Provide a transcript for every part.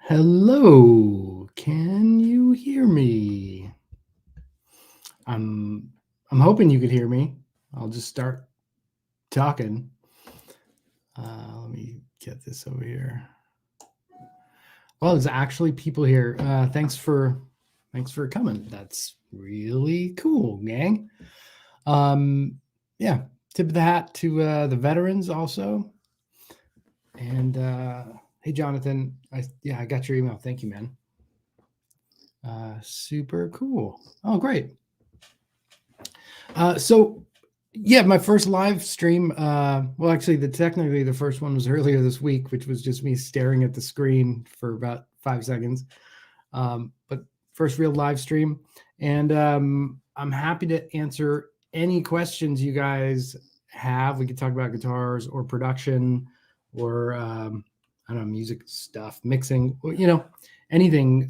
Hello, can you hear me? I'm hoping you could hear me. I'll just start talking. Let me get this over here. Well, there's actually people here. Thanks for coming. That's really cool, gang. Yeah, tip of the hat to the veterans also. And hey, Jonathan, I got your email. Thank you, man. Super cool. Oh, great. So yeah, my first live stream, well, actually technically the first one was earlier this week, which was just me staring at the screen for about 5 seconds. But first real live stream. And I'm happy to answer any questions you guys have. We could talk about guitars or production or, I don't know, music stuff, mixing, anything.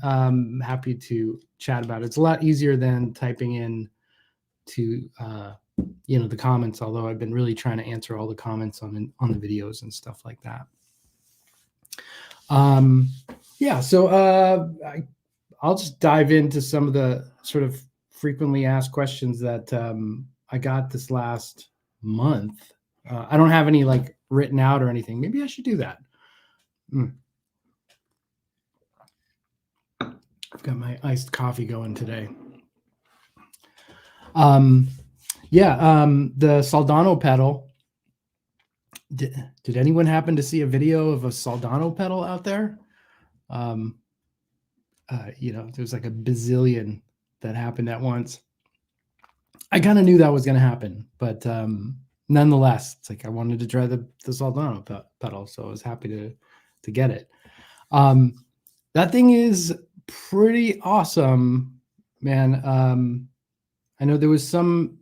Happy to chat about it. It's a lot easier than typing in to the comments, although I've been really trying to answer all the comments on the videos and stuff like that. So I'll just dive into some of the sort of frequently asked questions that I got this last month. I don't have any like written out or anything. Maybe I should do that. I've got my iced coffee going today. The Soldano pedal. Did anyone happen to see a video of a Soldano pedal out there? There's like a bazillion that happened at once. I kind of knew that was going to happen, but nonetheless, it's like I wanted to try the Soldano pedal, so I was happy to get it. That thing is pretty awesome, man. I know there was some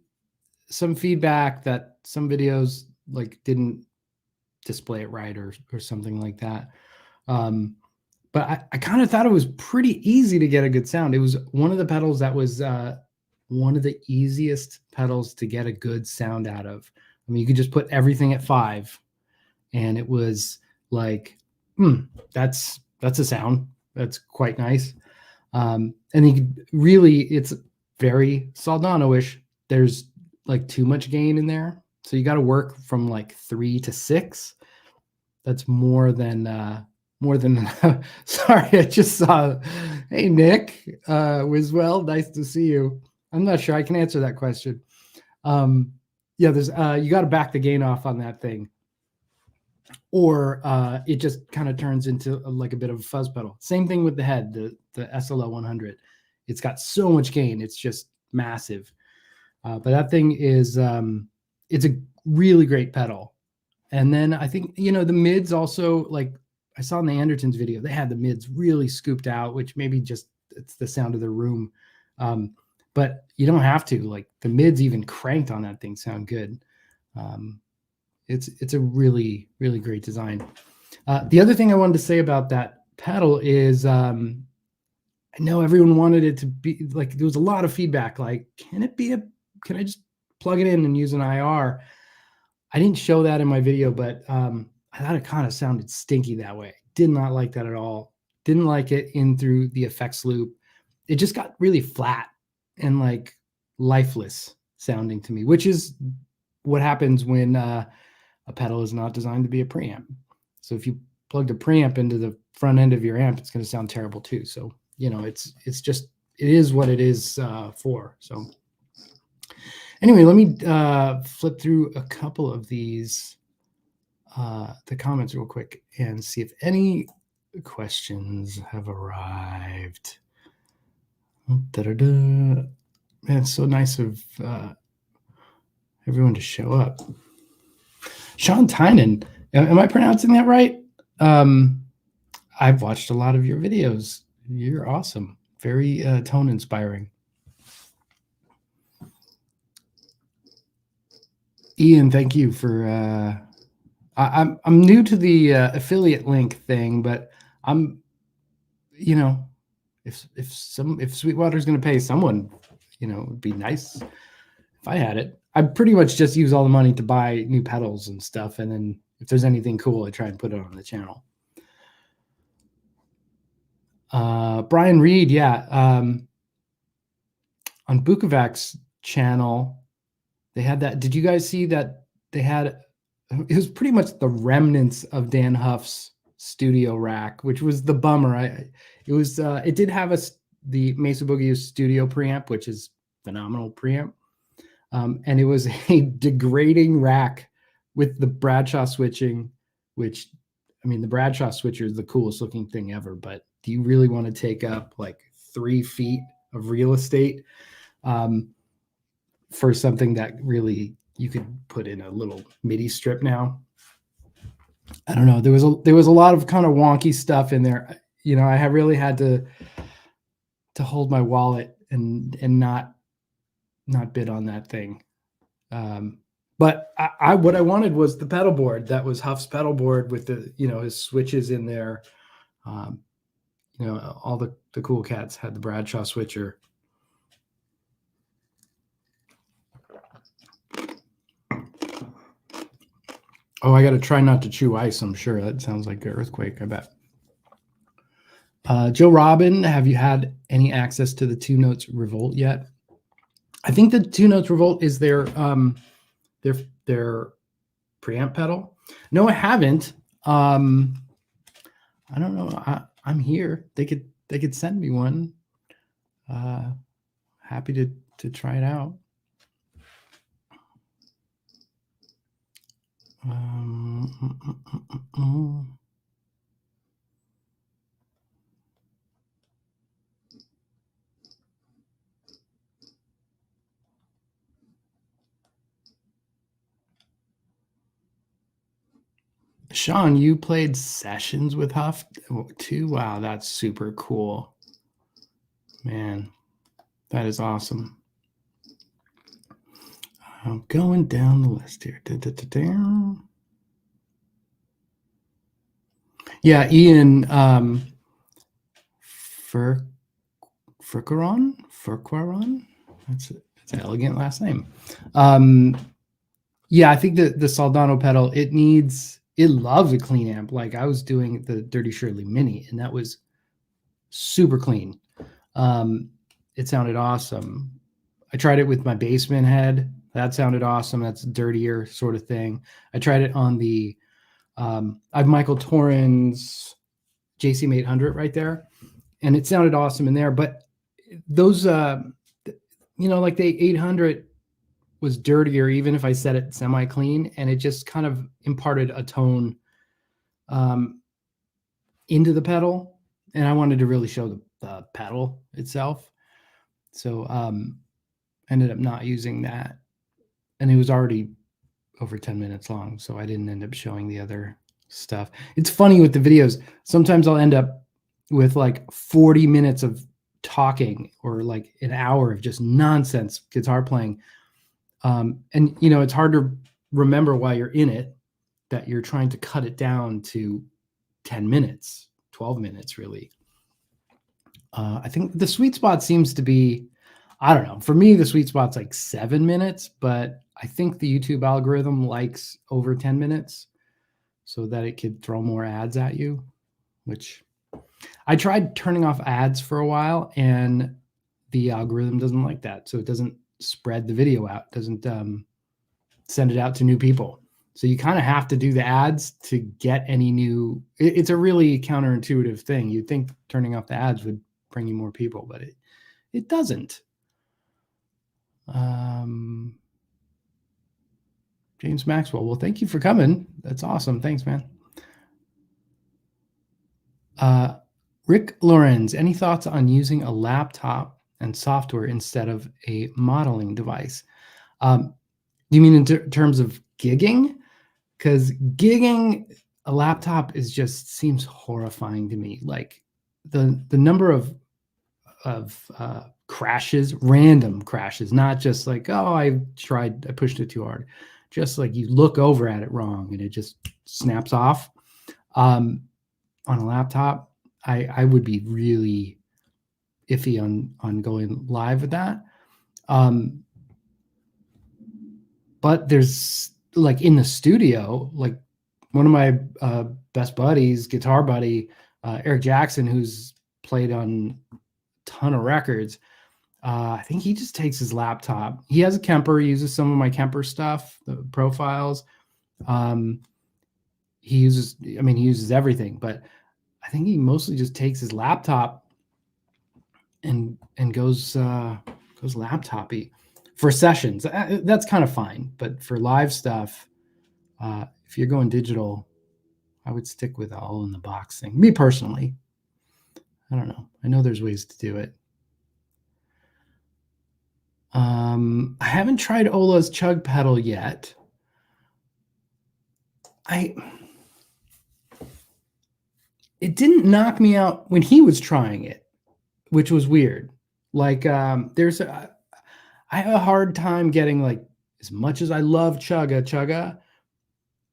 feedback that some videos like didn't display it right or something like that. But I kind of thought it was pretty easy to get a good sound. It was one of the pedals that was one of the easiest pedals to get a good sound out of. I mean, you could just put everything at 5 and it was like, that's a sound. That's quite nice. And you could really, it's very Soldano-ish. There's like too much gain in there. So you got to work from like 3 to 6. That's more than sorry, I just saw, hey, Nick, Wiswell, nice to see you. I'm not sure I can answer that question. There's, you got to back the gain off on that thing. Or it just kind of turns into like a bit of a fuzz pedal. Same thing with the head, the SLO 100. It's got so much gain. It's just massive. But that thing is, it's a really great pedal. And then I think, the mids also, like I saw in the Andertons video, they had the mids really scooped out, which maybe just it's the sound of the room. But you don't have to, like the mids even cranked on that thing sound good. It's a really, really great design. The other thing I wanted to say about that pedal is, I know everyone wanted it to be like, there was a lot of feedback. Like, can I just plug it in and use an IR? I didn't show that in my video, but I thought it kind of sounded stinky that way. Did not like that at all. Didn't like it in through the effects loop. It just got really flat and like lifeless sounding to me, which is what happens when a pedal is not designed to be a preamp. So if you plugged a preamp into the front end of your amp, it's going to sound terrible too. So, it's just, it is what it is for. So anyway, let me flip through a couple of these, the comments real quick and see if any questions have arrived. Man, it's so nice of everyone to show up. Sean Tynan, am I pronouncing that right? I've watched a lot of your videos. You're awesome. Very tone inspiring. Ian, thank you for. I'm new to the affiliate link thing, but I'm, if Sweetwater's going to pay someone, it would be nice if I had it. I pretty much just use all the money to buy new pedals and stuff, and then if there's anything cool, I try and put it on the channel. Brian Reed, yeah. On Bukavac's channel, they had that. Did you guys see that they had? It was pretty much the remnants of Dan Huff's studio rack, which was the bummer. It did have the Mesa Boogie studio preamp, which is phenomenal preamp. And it was a degrading rack with the Bradshaw switching, which, I mean, the Bradshaw switcher is the coolest looking thing ever, but do you really want to take up like 3 feet of real estate for something that really you could put in a little MIDI strip now? I don't know. There was a lot of kind of wonky stuff in there. You know, I have really had to hold my wallet and not bid on that thing. But what I wanted was the pedal board. That was Huff's pedal board with the, you know, his switches in there. You know, all the cool cats had the Bradshaw switcher. Oh, I got to try not to chew ice. I'm sure that sounds like an earthquake. I bet. Joe Robin, have you had any access to the Two Notes Revolt yet? I think the Two Notes Revolt is their preamp pedal. No, I haven't. I don't know. I'm here. They could send me one. Happy to try it out. Sean, you played sessions with Huff too? Wow, that's super cool. Man, that is awesome. I'm going down the list here. Yeah, Ian Furquaron. That's an elegant last name. Yeah, I think the Soldano pedal, it loves a clean amp. Like I was doing the Dirty Shirley Mini, and that was super clean. It sounded awesome. I tried it with my Bassman head. That sounded awesome. That's dirtier sort of thing. I tried it on the I have Michael Torrens JCM 800 right there, and it sounded awesome in there. But those, you know, like the 800 was dirtier, even if I set it semi-clean, and it just kind of imparted a tone into the pedal, and I wanted to really show the pedal itself. So ended up not using that, and it was already over 10 minutes long, so I didn't end up showing the other stuff. It's funny with the videos, sometimes I'll end up with like 40 minutes of talking or like an hour of just nonsense guitar playing, and you know, it's hard to remember while you're in it that you're trying to cut it down to 10 minutes, 12 minutes really. I think the sweet spot seems to be, I don't know, for me the sweet spot's like 7 minutes, but I think the YouTube algorithm likes over 10 minutes so that it could throw more ads at you, which I tried turning off ads for a while, and the algorithm doesn't like that. So it doesn't spread the video out, doesn't send it out to new people. So you kind of have to do the ads to get any new, it's a really counterintuitive thing. You'd think turning off the ads would bring you more people, but it doesn't. James Maxwell, well, thank you for coming. That's awesome. Thanks, man. Rick Lorenz, any thoughts on using a laptop and software instead of a modeling device? Do you mean in terms of gigging? Because gigging, a laptop seems horrifying to me. Like the number of crashes, random crashes, not just like, oh, I pushed it too hard. Just like you look over at it wrong and it just snaps off. On a laptop, I would be really iffy on going live with that. But there's like in the studio, like one of my best buddies, guitar buddy, Eric Jackson, who's played on a ton of records. I think he just takes his laptop. He has a Kemper. He uses some of my Kemper stuff, the profiles. He uses everything, but I think he mostly just takes his laptop and goes laptopy for sessions. That's kind of fine, but for live stuff, if you're going digital, I would stick with all in the box thing. Me personally, I don't know. I know there's ways to do it. I haven't tried Ola's Chug pedal yet. It didn't knock me out when he was trying it, which was weird. Like, I have a hard time getting, like, as much as I love Chugga,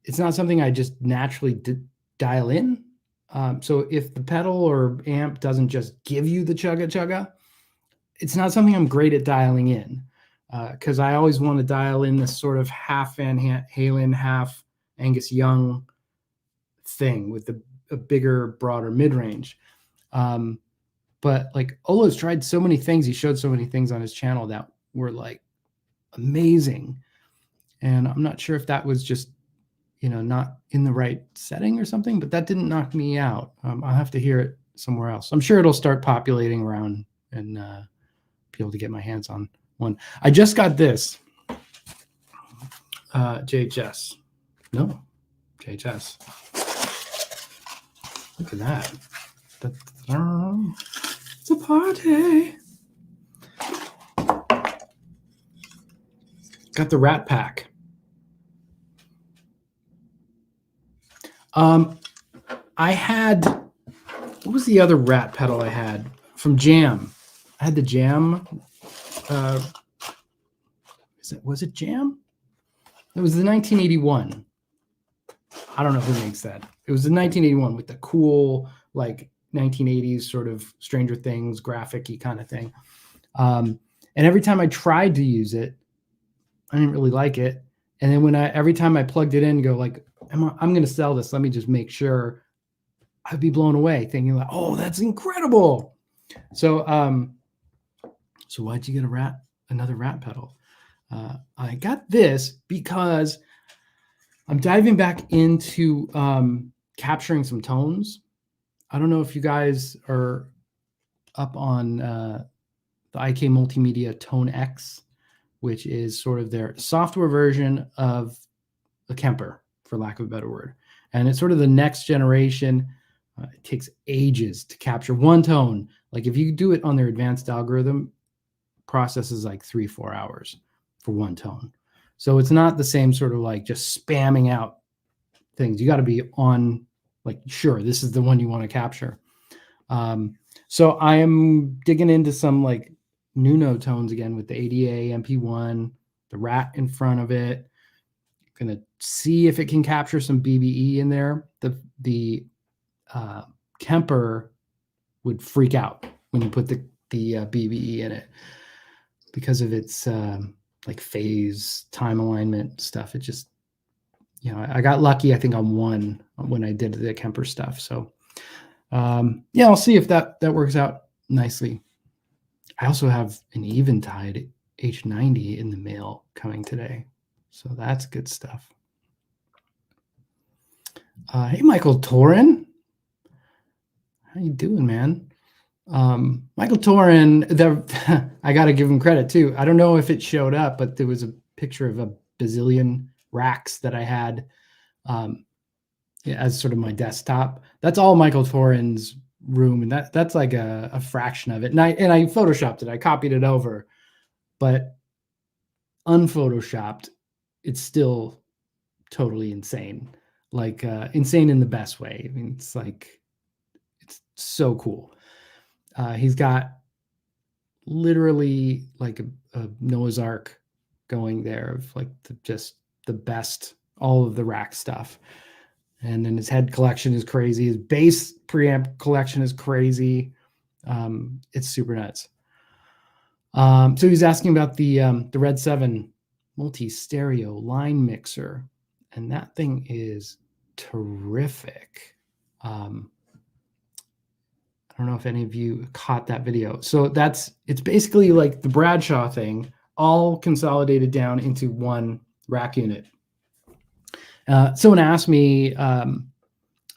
it's not something I just naturally dial in. So if the pedal or amp doesn't just give you the Chugga, it's not something I'm great at dialing in, because I always want to dial in this sort of half Van Halen, half Angus Young thing with a bigger, broader mid-range. But like Ola's tried so many things. He showed so many things on his channel that were like amazing. And I'm not sure if that was just, not in the right setting or something, but that didn't knock me out. I'll have to hear it somewhere else. I'm sure it'll start populating around and be able to get my hands on one. I just got this JHS. No, JHS. Look at that. It's a party. Got the Rat Pack. I had, what was the other Rat pedal I had from Jam? I had the Jam. Was it Jam? It was the 1981. I don't know who makes that. It was the 1981 with the cool, like 1980s sort of Stranger Things graphic-y kind of thing. And every time I tried to use it, I didn't really like it. And then every time I plugged it in, go like, I'm going to sell this. Let me just make sure. I'd be blown away thinking like, oh, that's incredible. So, so why'd you get another Rat pedal? I got this because I'm diving back into capturing some tones. I don't know if you guys are up on the IK Multimedia Tonex, which is sort of their software version of a Kemper, for lack of a better word. And it's sort of the next generation. It takes ages to capture one tone. Like if you do it on their advanced algorithm, processes like 3-4 hours for one tone. So it's not the same sort of like just spamming out things. You got to be on, like, sure, this is the one you want to capture. So I am digging into some like Nuno tones again with the ADA MP1, the Rat in front of it. Going to see if it can capture some BBE in there. The Kemper would freak out when you put the BBE in it because of its like phase, time alignment stuff. It just, I got lucky, I think, on one when I did the Kemper stuff. So yeah, I'll see if that works out nicely. I also have an Eventide H90 in the mail coming today. So that's good stuff. Hey, Michael Torin. How you doing, man? Michael Torin, I got to give him credit too. I don't know if it showed up, but there was a picture of a bazillion racks that I had as sort of my desktop. That's all Michael Torin's room, and that's like a fraction of it. And I photoshopped it. I copied it over, but unphotoshopped, it's still totally insane. Like insane in the best way. I mean, it's so cool. He's got literally like a Noah's Ark going there of like just the best, all of the rack stuff. And then his head collection is crazy. His bass preamp collection is crazy. It's super nuts. So he's asking about the Red 7 multi-stereo line mixer. And that thing is terrific. I don't don't know if any of you caught that video. So it's basically like the Bradshaw thing, all consolidated down into one rack unit. Someone asked me on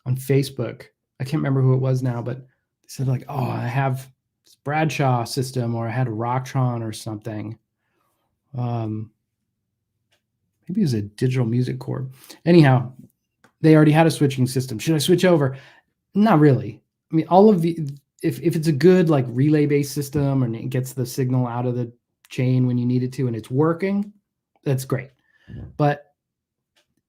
Facebook, I can't remember who it was now, but they said like, oh, I have this Bradshaw system, or I had a Rocktron or something. Maybe it was a digital music cord. Anyhow, they already had a switching system. Should I switch over? Not really. I mean, all of the, if it's a good like relay based system and it gets the signal out of the chain when you need it to and it's working, that's great. But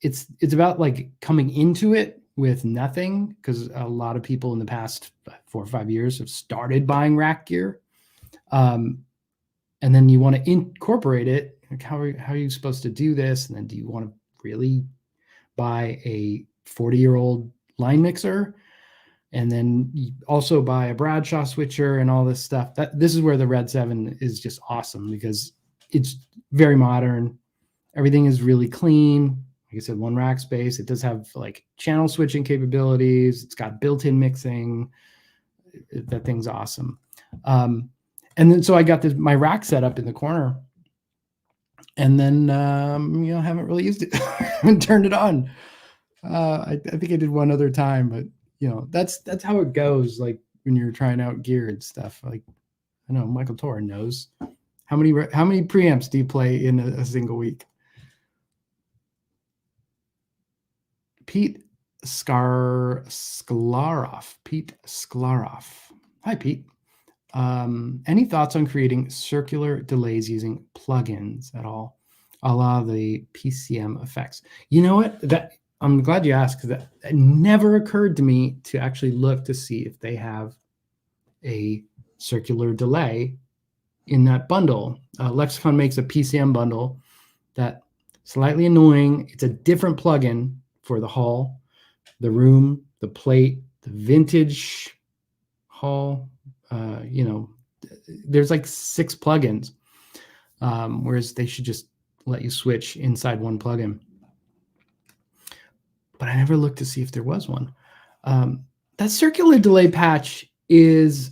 it's about like coming into it with nothing, because a lot of people in the past 4 or 5 years have started buying rack gear. And then you want to incorporate it. Like how are you supposed to do this? And then do you want to really buy a 40-year-old line mixer? And then you also buy a Bradshaw switcher and all this stuff. This is where the Red 7 is just awesome, because it's very modern. Everything is really clean. Like I said, one rack space. It does have like channel switching capabilities. It's got built-in mixing. That thing's awesome. And then so I got my rack set up in the corner, and then haven't really used it. Haven't turned it on. I think I did one other time, but that's how it goes. Like when you're trying out gear and stuff. Like I know Michael Torin knows how many preamps do you play in a single week? Pete Sklaroff. Hi, Pete. Any thoughts on creating circular delays using plugins at all, a la the PCM effects? You know what? I'm glad you asked, because that it never occurred to me to actually look to see if they have a circular delay in that bundle. Lexicon makes a PCM bundle that slightly annoying. It's a different plugin for the hall, the room, the plate, the vintage hall. There's like 6 plugins, whereas they should just let you switch inside one plugin. But I never looked to see if there was one. That circular delay patch is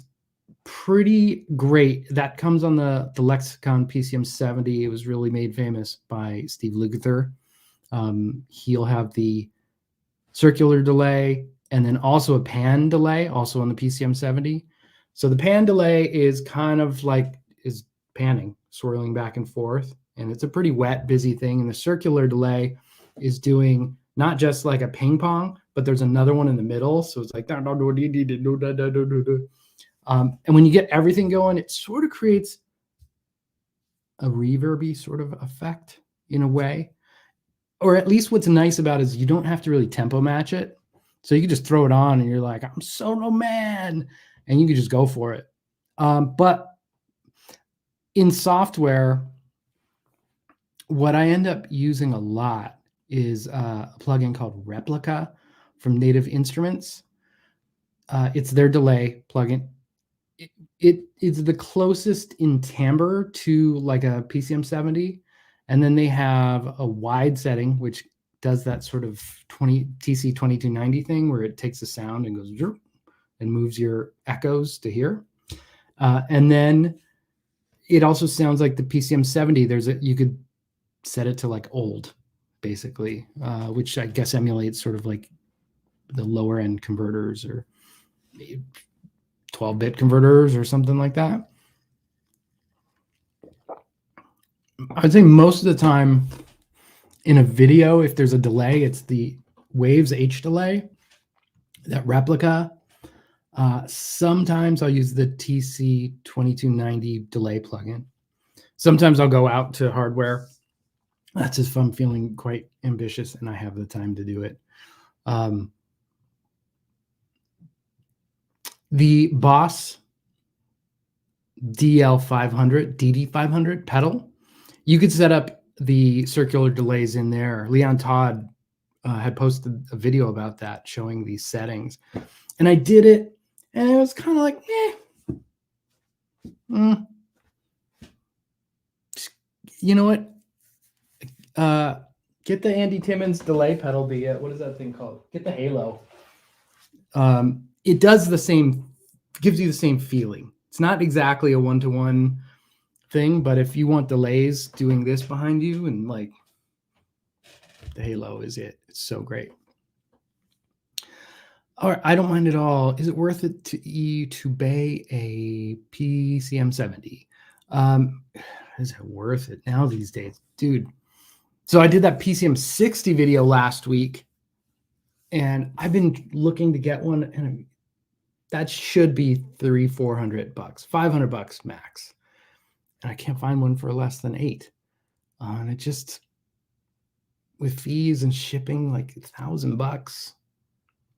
pretty great. That comes on the Lexicon PCM 70. It was really made famous by Steve Luthier. He'll have the circular delay and then also a pan delay, also on the PCM 70. So the pan delay is kind of like is panning, swirling back and forth, and it's a pretty wet, busy thing. And the circular delay is doing not just like a ping pong, but there's another one in the middle. So it's like, and when you get everything going, it sort of creates a reverby sort of effect in a way. Or at least what's nice about it is you don't have to really tempo match it. So you can just throw it on and you're like, I'm solo man. And you can just go for it. But in software, what I end up using a lot is a plugin called Replica from Native Instruments. It's their delay plugin. It is the closest in timbre to like a PCM 70. And then they have a wide setting, which does that sort of TC 2290 thing where it takes the sound and goes and moves your echoes to here. And then it also sounds like the PCM 70. You could set it to like old, basically, which I guess emulates sort of like the lower end converters or 12-bit converters or something like that. I'd say most of the time in a video, if there's a delay, it's the Waves H delay, that Replica. Sometimes I'll use the TC 2290 delay plugin. Sometimes I'll go out to hardware. That's if I'm feeling quite ambitious and I have the time to do it. The Boss DD500 pedal, you could set up the circular delays in there. Leon Todd had posted a video about that, showing these settings. And I did it, and it was kind of like, You know what? Get the Andy Timmons delay pedal. What is that thing called? Get the Halo. It does the same gives you the same feeling. It's not exactly a one-to-one thing, but if you want delays doing this behind you, and like the Halo is it. It's so great. All right, I don't mind at all. Is it worth it to you to buy a PCM70? Is it worth it now these days, dude? So I did that PCM60 video last week, and I've been looking to get one, and that should be $300-400, $500 max, and I can't find one for less than $8. And it just, with fees and shipping, like $1,000.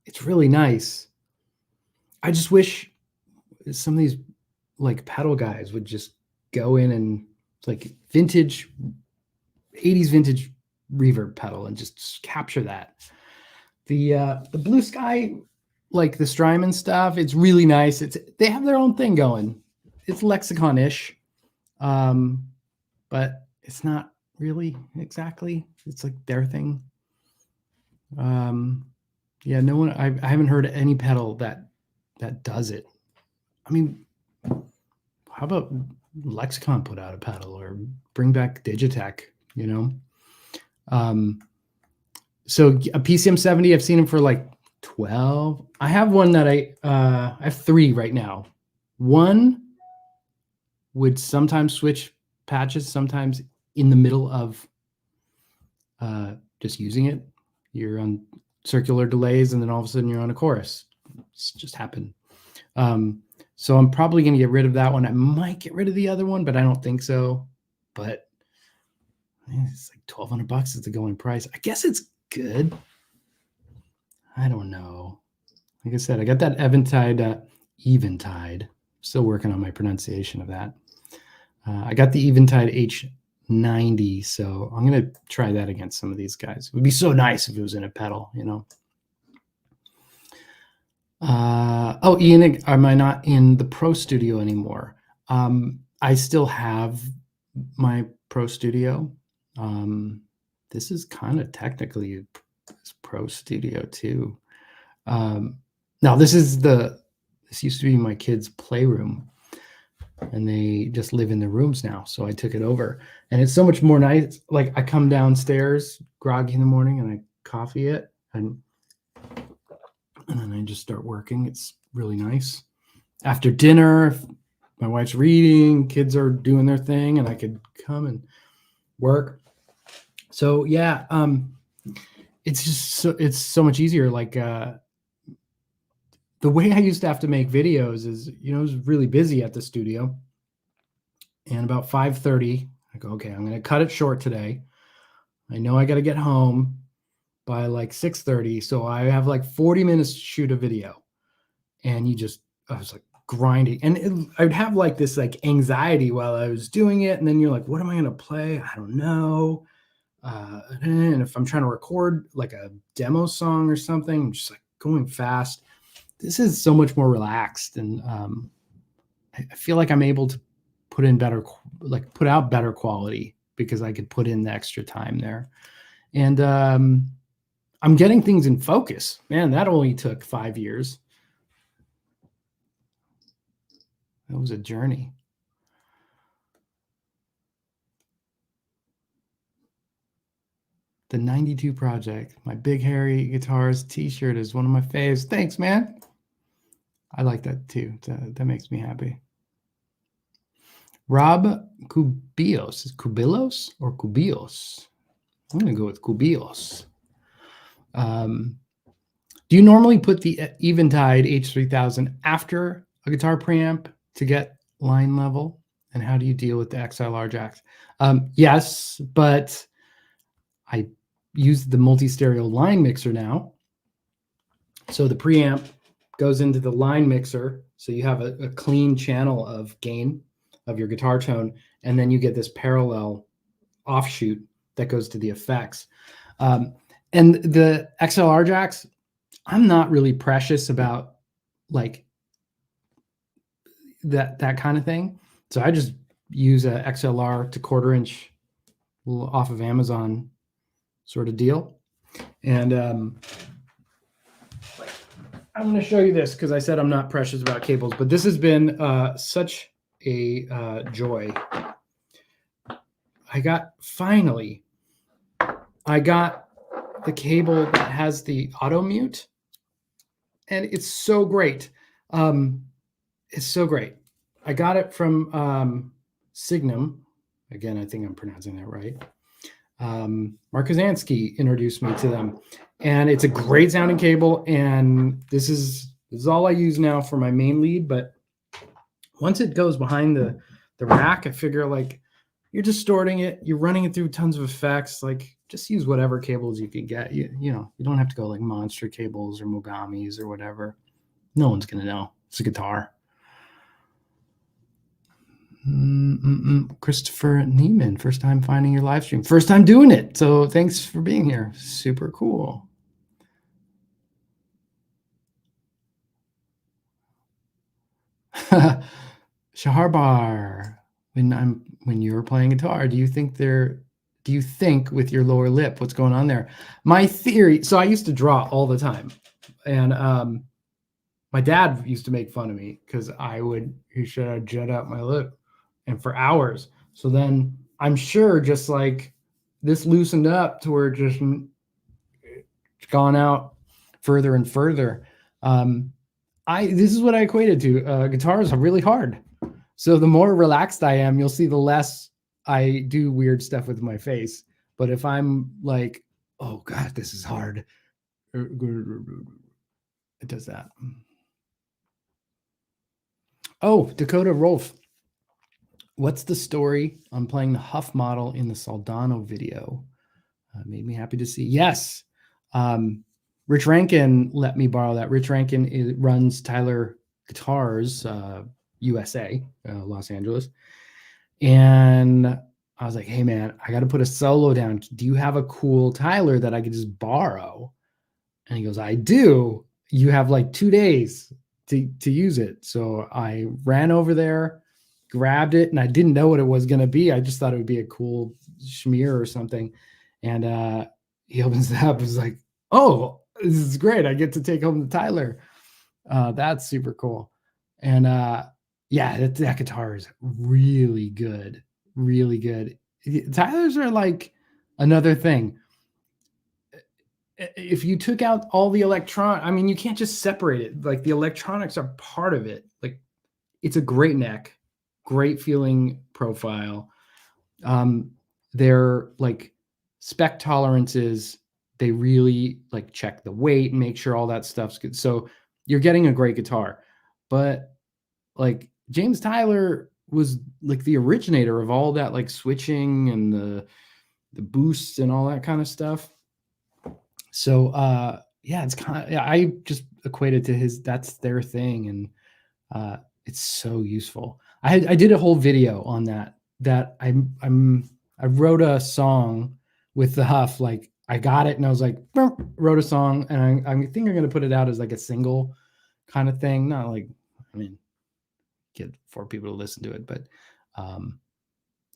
It's really nice. I just wish some of these like pedal guys would just go in and like vintage 80s vintage reverb pedal and just capture that. The Blue Sky, like the Strymon stuff, it's really nice. They have their own thing going. It's Lexicon-ish, but it's not really exactly. It's like their thing. Yeah, no one. I haven't heard any pedal that does it. I mean, how about Lexicon put out a pedal, or bring back Digitech? You know. So a PCM70, I've seen them for like 12. I have one that I have 3 right now. One would sometimes switch patches, sometimes in the middle of just using it. You're on circular delays, and then all of a sudden you're on a chorus. It's just happened. So I'm probably going to get rid of that one. I might get rid of the other one, but I don't think so. But it's like $1,200 is the going price. I guess it's good. I don't know. Like I said, I got that Eventide. Still working on my pronunciation of that. I got the Eventide H90, so I'm going to try that against some of these guys. It would be so nice if it was in a pedal, you know. Oh, Ian, am I not in the Pro Studio anymore? I still have my Pro Studio. This is kind of technically Pro Studio too. Now this used to be my kids' playroom, and they just live in their rooms now. So I took it over, and it's so much more nice. Like I come downstairs groggy in the morning, and I coffee it, and then I just start working. It's really nice. After dinner, my wife's reading, kids are doing their thing, and I could come and work. So yeah, it's just it's so much easier. Like the way I used to have to make videos is, I was really busy at the studio, and about 5:30, I go, okay, I'm going to cut it short today. I know I got to get home by like 6:30, so I have like 40 minutes to shoot a video. And I was like grinding, and I'd have like this like anxiety while I was doing it, and then you're like, what am I going to play? I don't know. And if I'm trying to record like a demo song or something, I'm just like going fast. This is so much more relaxed, and I feel like I'm able to put out better quality because I could put in the extra time there. And I'm getting things in focus. Man, that only took 5 years. That was a journey. The 92 Project, my Big Hairy Guitars t-shirt, is one of my faves. Thanks, man. I like that too. That makes me happy. Rob Cubillos. Is Cubillos or Cubillos? I'm going to go with Cubillos. Do you normally put the Eventide H3000 after a guitar preamp to get line level? And how do you deal with the XLR jacks? Yes, but I use the multi-stereo line mixer now. So the preamp goes into the line mixer. So you have a clean channel of gain of your guitar tone, and then you get this parallel offshoot that goes to the effects. And the XLR jacks, I'm not really precious about like that kind of thing. So I just use a XLR to 1/4 inch off of Amazon sort of deal. And I'm going to show you this because I said I'm not precious about cables, but this has been such a joy. I got the cable that has the auto mute, and it's so great. It's so great. I got it from Signum. Again, I think I'm pronouncing that right. Mark Kazansky introduced me to them, and it's a great sounding cable. And this is all I use now for my main lead. But once it goes behind the rack, I figure like you're distorting it, you're running it through tons of effects. Like just use whatever cables you can get. You know, you don't have to go like monster cables or Mogamis or whatever. No one's gonna know. It's a guitar. Christopher Neiman, first time finding your live stream, first time doing it. So thanks for being here. Super cool. Shaharbar, when you're playing guitar, do you think with your lower lip, what's going on there? My theory, so I used to draw all the time. And my dad used to make fun of me because he should jet out my lip and for hours. So then I'm sure just like this loosened up to where it's gone out further and further. This is what I equated to. Guitars are really hard. So the more relaxed I am, you'll see the less I do weird stuff with my face. But if I'm like, oh God, this is hard, it does that. Oh, Dakota Rolf. What's the story on playing the Huff model in the Soldano video? Made me happy to see. Yes. Rich Rankin let me borrow that. Rich Rankin runs Tyler Guitars, USA, Los Angeles. And I was like, hey, man, I got to put a solo down. Do you have a cool Tyler that I could just borrow? And he goes, I do. You have like 2 days to use it. So I ran over there, grabbed it, and I didn't know what it was going to be. I just thought it would be a cool schmear or something. And he opens it up. He's like, oh, this is great. I get to take home the Tyler. That's super cool. And yeah, that guitar is really good. Really good. Tylers are like another thing. If you took out all the I mean, you can't just separate it. Like the electronics are part of it. Like it's a great neck, great feeling profile. They're like spec tolerances. They really like check the weight and make sure all that stuff's good. So you're getting a great guitar. But like James Tyler was like the originator of all that like switching and the boosts and all that kind of stuff. So yeah, it's kind of, I just equated to that's their thing, and it's so useful. I did a whole video on that I wrote a song with the Huff. Like I got it and I was like, wrote a song, and I think I'm gonna put it out as like a single kind of thing. Not like, I mean, get 4 people to listen to it, but I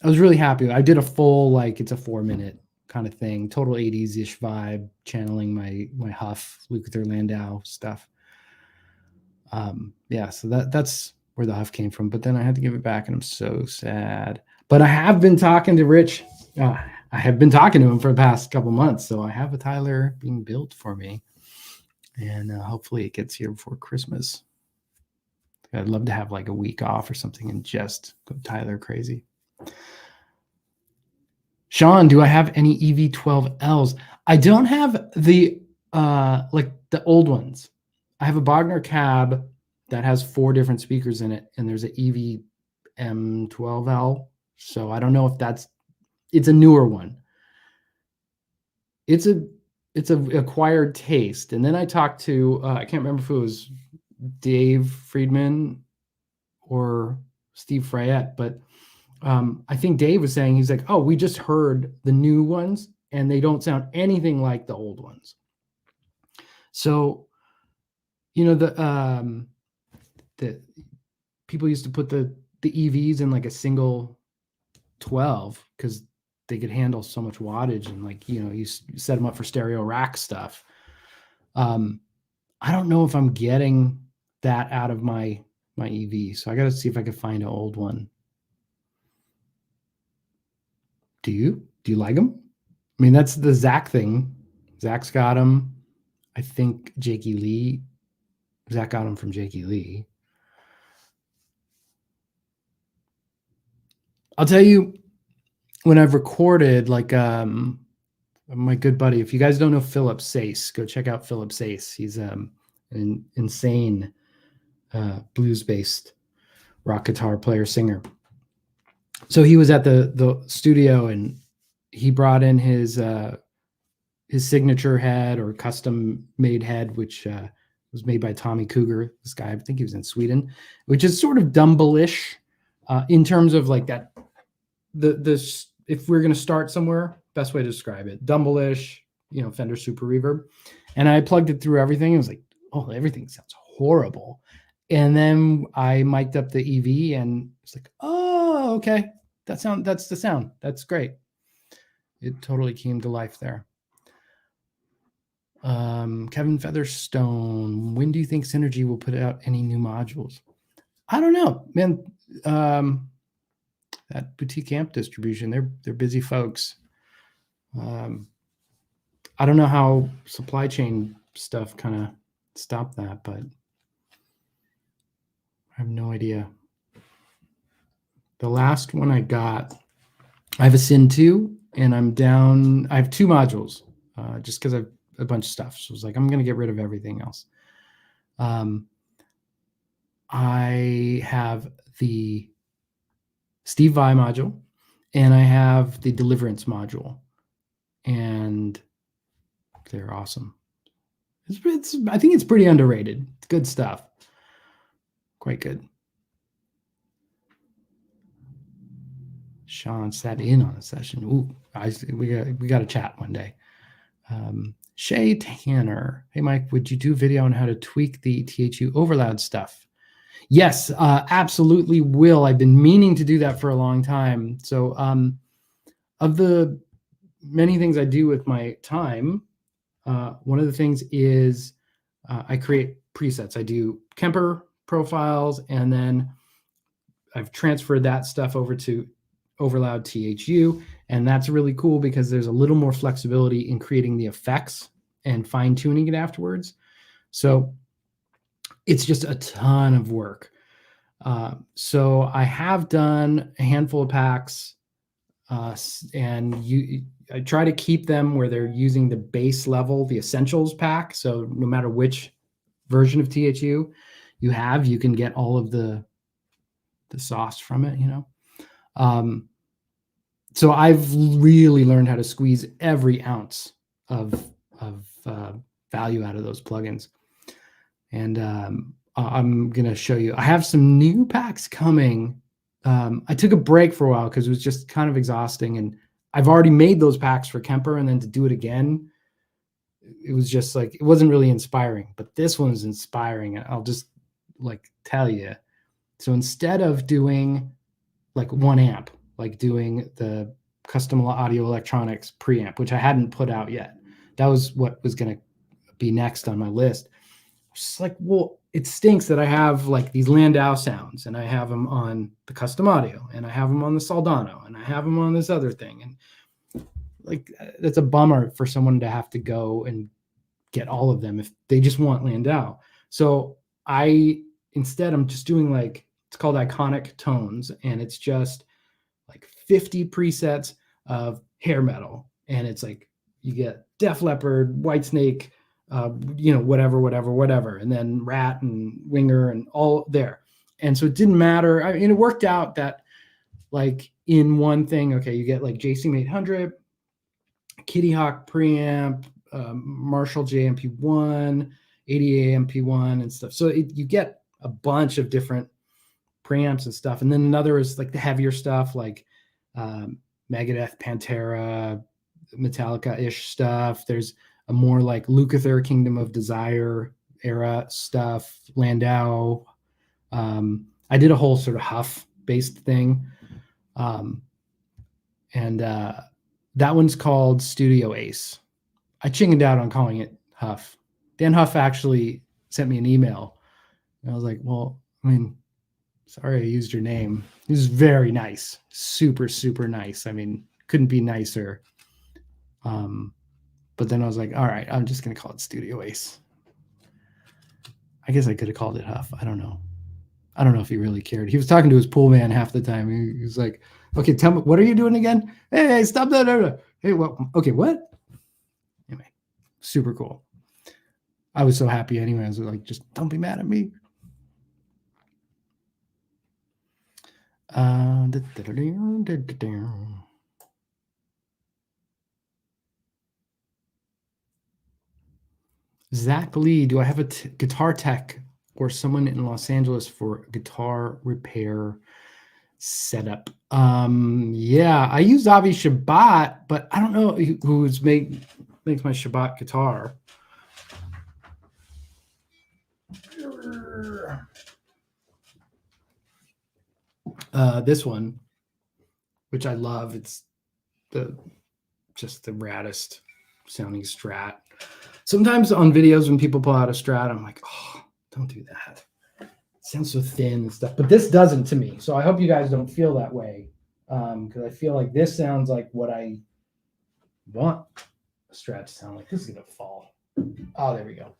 was really happy. I did a full, like, it's a 4-minute kind of thing, total 80s-ish vibe, channeling my Huff, Luther Landau stuff. Yeah, so that's where the Huff came from. But then I had to give it back, and I'm so sad. But I have been talking to Rich. I have been talking to him for the past couple months, so I have a Tyler being built for me, and hopefully it gets here before Christmas. I'd love to have like a week off or something and just go Tyler crazy. Sean, do I have any EV12Ls? I don't have the like the old ones. I have a Bogner cab that has 4 different speakers in it, and there's an EV-M12L. So I don't know if it's a newer one. It's a acquired taste. And then I talked to I can't remember if it was Dave Friedman or Steve Frayette, but I think Dave was saying, he's like, oh, we just heard the new ones and they don't sound anything like the old ones. So, you know, the people used to put the EVs in like a single 12 because they could handle so much wattage, and like, you know, you set them up for stereo rack stuff. I don't know if I'm getting that out of my EV. So I got to see if I can find an old one. Do you like them? I mean, that's the Zach thing. Zach's got them. I think Jakey Lee. Zach got them from Jakey Lee. I'll tell you, when I've recorded, like my good buddy, if you guys don't know Philip Sace, go check out Philip Sace. He's an insane blues-based rock guitar player, singer. So he was at the studio and he brought in his signature head or custom made head, which was made by Tommy Cougar. This guy, I think he was in Sweden, which is sort of Dumble-ish in terms of like that. The if we're going to start somewhere, best way to describe it, Dumble-ish, Fender Super Reverb. And I plugged it through everything. It was like, oh, everything sounds horrible. And then I mic'd up the EV and it's like, oh, okay. That's the sound. That's great. It totally came to life there. Kevin Featherstone, when do you think Synergy will put out any new modules? I don't know, man. That boutique amp distribution, they're busy folks. I don't know how supply chain stuff kind of stopped that, but I have no idea. The last one I got, I have a Syn 2 and I'm down. I have 2 modules just because I've a bunch of stuff. So I was like, I'm going to get rid of everything else. I have the Steve Vai module and I have the Deliverance module, and they're awesome. I think it's pretty underrated. It's good stuff. Quite good. Sean sat in on a session. Ooh, we got to chat one day. Shay Tanner. Hey, Mike, would you do video on how to tweak the THU overloud stuff? Yes, absolutely will. I've been meaning to do that for a long time. So of the many things I do with my time, one of the things is I create presets. I do Kemper profiles, and then I've transferred that stuff over to Overloud THU, and that's really cool because there's a little more flexibility in creating the effects and fine-tuning it afterwards. So it's just a ton of work. So I have done a handful of packs, and I try to keep them where they're using the base level, the essentials pack. So no matter which version of THU you have, you can get all of the sauce from it, So I've really learned how to squeeze every ounce of value out of those plugins. And I'm going to show you. I have some new packs coming. I took a break for a while because it was just kind of exhausting. And I've already made those packs for Kemper, and then to do it again, it was just like, it wasn't really inspiring. But this one's inspiring. I'll just like tell you. So instead of doing like one amp, like doing the custom audio electronics preamp, which I hadn't put out yet, that was what was going to be next on my list. Just like, well, it stinks that I have like these Landau sounds and I have them on the custom audio and I have them on the Soldano and I have them on this other thing. And like, that's a bummer for someone to have to go and get all of them if they just want Landau. So instead, I'm just doing like, it's called Iconic Tones, and it's just like 50 presets of hair metal. And it's like, you get Def Leppard, Whitesnake, whatever. And then Rat and Winger and all there. And so it didn't matter. I mean, it worked out that like in one thing, okay, you get like JCM 800, Kitty Hawk preamp, Marshall JMP1, ADA MP1 and stuff. So you get a bunch of different preamps and stuff. And then another is like the heavier stuff, like Megadeth, Pantera, Metallica-ish stuff. There's a more like Luthier, Kingdom of Desire era stuff, Landau. I did a whole sort of Huff-based thing. And that one's called Studio Ace. I chickened out on calling it Huff. Dan Huff actually sent me an email. And I was like, well, I mean, sorry I used your name. He was very nice, super, super nice. I mean, couldn't be nicer. But then I was like, all right, I'm just going to call it Studio Ace. I guess I could have called it Huff. I don't know. I don't know if he really cared. He was talking to his pool man half the time. He was like, okay, tell me, what are you doing again? Hey, stop that. Hey, well, okay, what? Anyway, super cool. I was so happy anyway. I was like, just don't be mad at me. Zach Lee, do I have a guitar tech or someone in Los Angeles for guitar repair setup? Yeah, I use Avi Shabbat, but I don't know who's makes my Shabbat guitar. This one, which I love, it's just the raddest sounding Strat. Sometimes on videos when people pull out a Strat, I'm like, oh, don't do that. It sounds so thin and stuff. But this doesn't to me. So I hope you guys don't feel that way. Because I feel like this sounds like what I want a Strat to sound like. This is going to fall. Oh, there we go.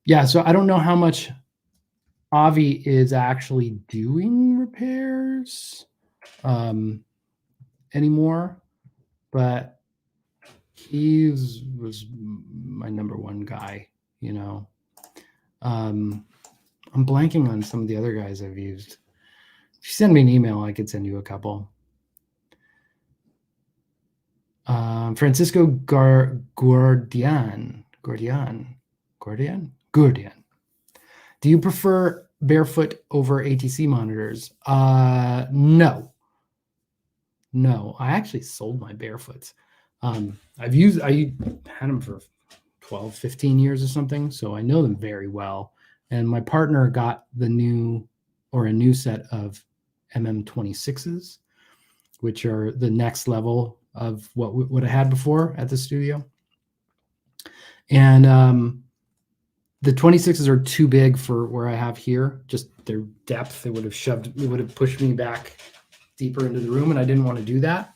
Yeah, so I don't know how much Avi is actually doing repairs anymore, but he was my number one guy, you know. I'm blanking on some of the other guys I've used. If you send me an email, I could send you a couple. Francisco Gordian. Do you prefer barefoot over ATC monitors? No. I actually sold my barefoots. I had them for 12, 15 years or something. So I know them very well. And my partner got a new set of MM26s, which are the next level of what I had before at the studio. And the 26s are too big for where I have here. Just their depth, it would have pushed me back deeper into the room, and I didn't want to do that.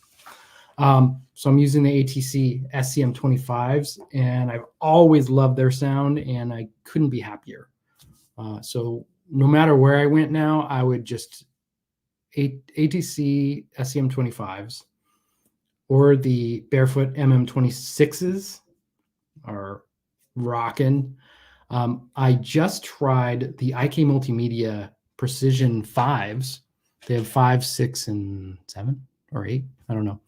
So I'm using the ATC SCM25s, and I've always loved their sound, and I couldn't be happier. So no matter where I went now, I would just ATC SCM25s or the Barefoot MM26s are rocking. I just tried the IK Multimedia Precision 5s. They have 5, 6, and 7 or 8. I don't know.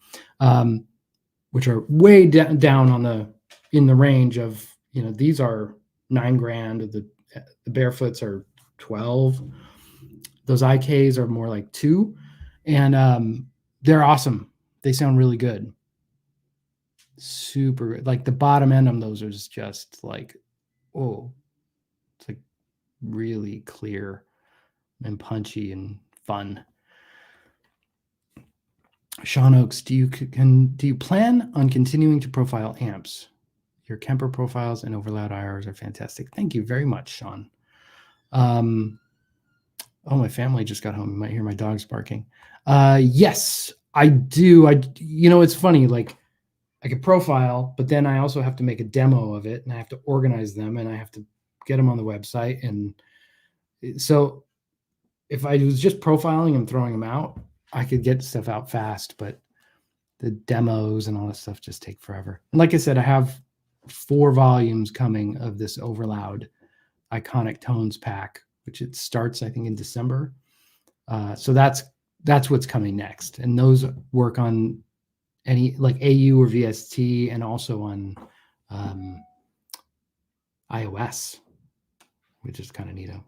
Which are way down in the range of, these are $9,000. The Barefoots are 12. Those IKs are more like 2, and they're awesome. They sound really good. Super good. Like the bottom end of those is just like, oh, it's like really clear and punchy and fun. Sean Oakes, do you plan on continuing to profile amps? Your Kemper profiles and overloud IRs are fantastic. Thank you very much, Sean. Oh, my family just got home. You might hear my dogs barking. Yes, I do. It's funny. Like, I could profile, but then I also have to make a demo of it, and I have to organize them, and I have to get them on the website. And so if I was just profiling and throwing them out, I could get stuff out fast, but the demos and all this stuff just take forever. And like I said, I have 4 volumes coming of this Overloud Iconic Tones pack, which it starts, I think, in December. So that's what's coming next. And those work on any like AU or VST, and also on iOS, which is kind of neato.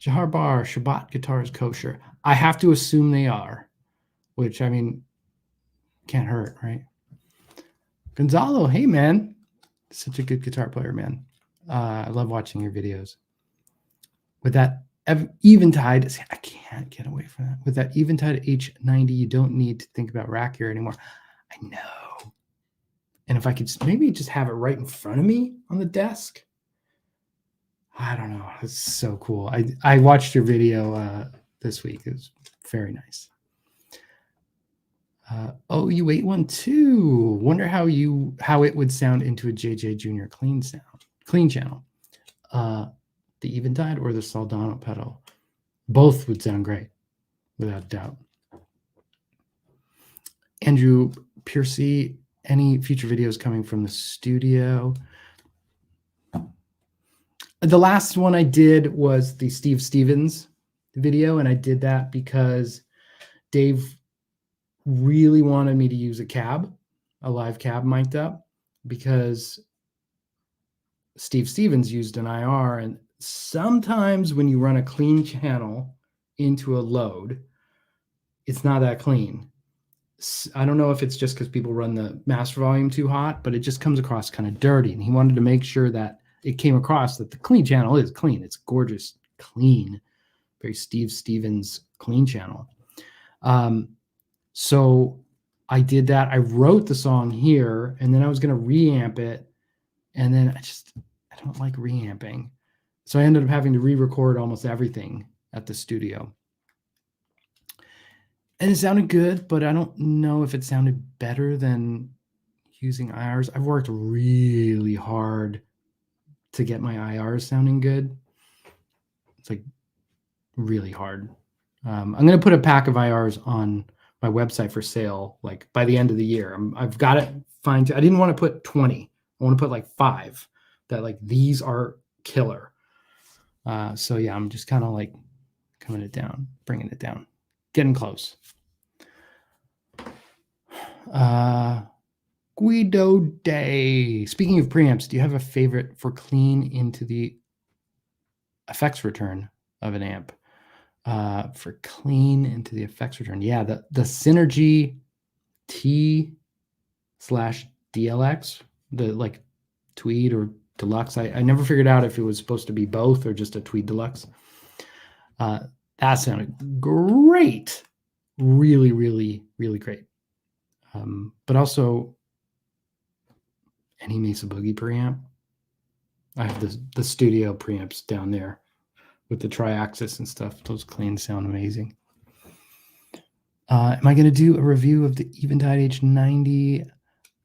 Jahar Bar, Shabbat guitars kosher. I have to assume they are, which, I mean, can't hurt, right? Gonzalo, hey, man. Such a good guitar player, man. I love watching your videos. With that Eventide, I can't get away from that. With that Eventide H90, you don't need to think about rack gear anymore. I know. And if I could maybe just have it right in front of me on the desk. I don't know. It's so cool. I watched your video this week. It was very nice. Oh, you 812. Wonder how it would sound into a JJ Junior clean channel. The Eventide or the Soldano pedal. Both would sound great, without doubt. Andrew Piercy, any future videos coming from the studio? The last one I did was the Steve Stevens video, and I did that because Dave really wanted me to use a live cab mic'd up, because Steve Stevens used an IR, and sometimes when you run a clean channel into a load, it's not that clean. I don't know if it's just because people run the master volume too hot, but it just comes across kind of dirty. And he wanted to make sure that it came across that the clean channel is clean. It's gorgeous, clean, very Steve Stevens clean channel. So I did that. I wrote the song here, and then I was going to reamp it. And then I don't like reamping. So I ended up having to re-record almost everything at the studio. And it sounded good, but I don't know if it sounded better than using IRs. I've worked really hard to get my IRs sounding good. It's like really hard. I'm going to put a pack of IRs on my website for sale, like by the end of the year. I've got it fine. I didn't want to put 20. I want to put like 5 that like these are killer. So yeah, I'm just kind of like coming it down, bringing it down, getting close. Guido Day. Speaking of preamps, do you have a favorite for clean into the effects return of an amp? For clean into the effects return. Yeah, the Synergy T/DLX, the like Tweed or Deluxe. I never figured out if it was supposed to be both or just a Tweed Deluxe. That sounded great. Really, really, really great. But also any Mesa Boogie preamp. I have the studio preamps down there with the tri-axis and stuff. Those cleans sound amazing. Am I going to do a review of the Eventide H90?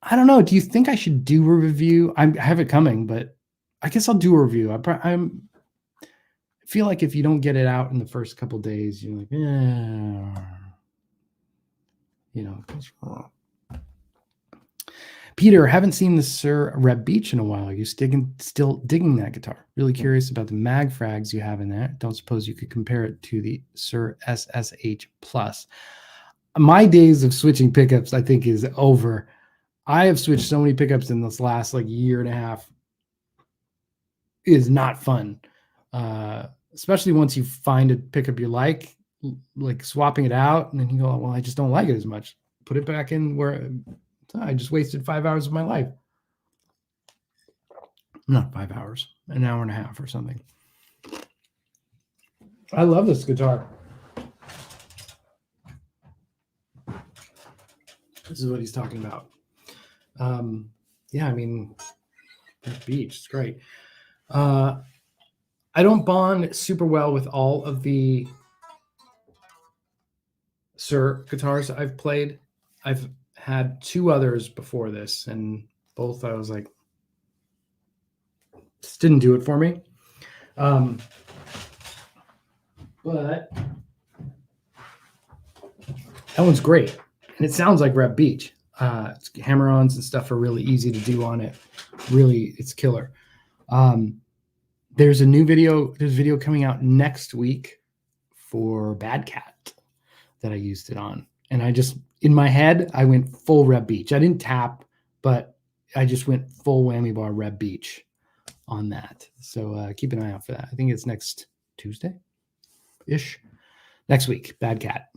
I don't know. Do you think I should do a review? I have it coming, but I guess I'll do a review. I feel like if you don't get it out in the first couple of days, you're like, yeah, what's wrong? Peter, haven't seen the Sir Reb Beach in a while. Are you still digging that guitar? Really curious about the mag frags you have in there. Don't suppose you could compare it to the Sir SSH Plus. My days of switching pickups, I think, is over. I have switched so many pickups in this last like year and a half. It is not fun. Especially once you find a pickup you like swapping it out, and then you go, well, I just don't like it as much. Put it back in where I just wasted 5 hours of my life. Not 5 hours, an hour and a half or something. I love this guitar. This is what he's talking about. Yeah, I mean, Beach, it's great. I don't bond super well with all of the Sir guitars I've played. I've had 2 others before this, and both I was like, this didn't do it for me. But that one's great, and it sounds like Reb Beach. Hammer-ons and stuff are really easy to do on it. Really, it's killer. There's a video coming out next week for Bad Cat that I used it on. And I just, in my head, I went full Reb Beach. I didn't tap, but I just went full whammy bar Reb Beach on that. So keep an eye out for that. I think it's next Tuesday-ish. Next week, Bad Cat.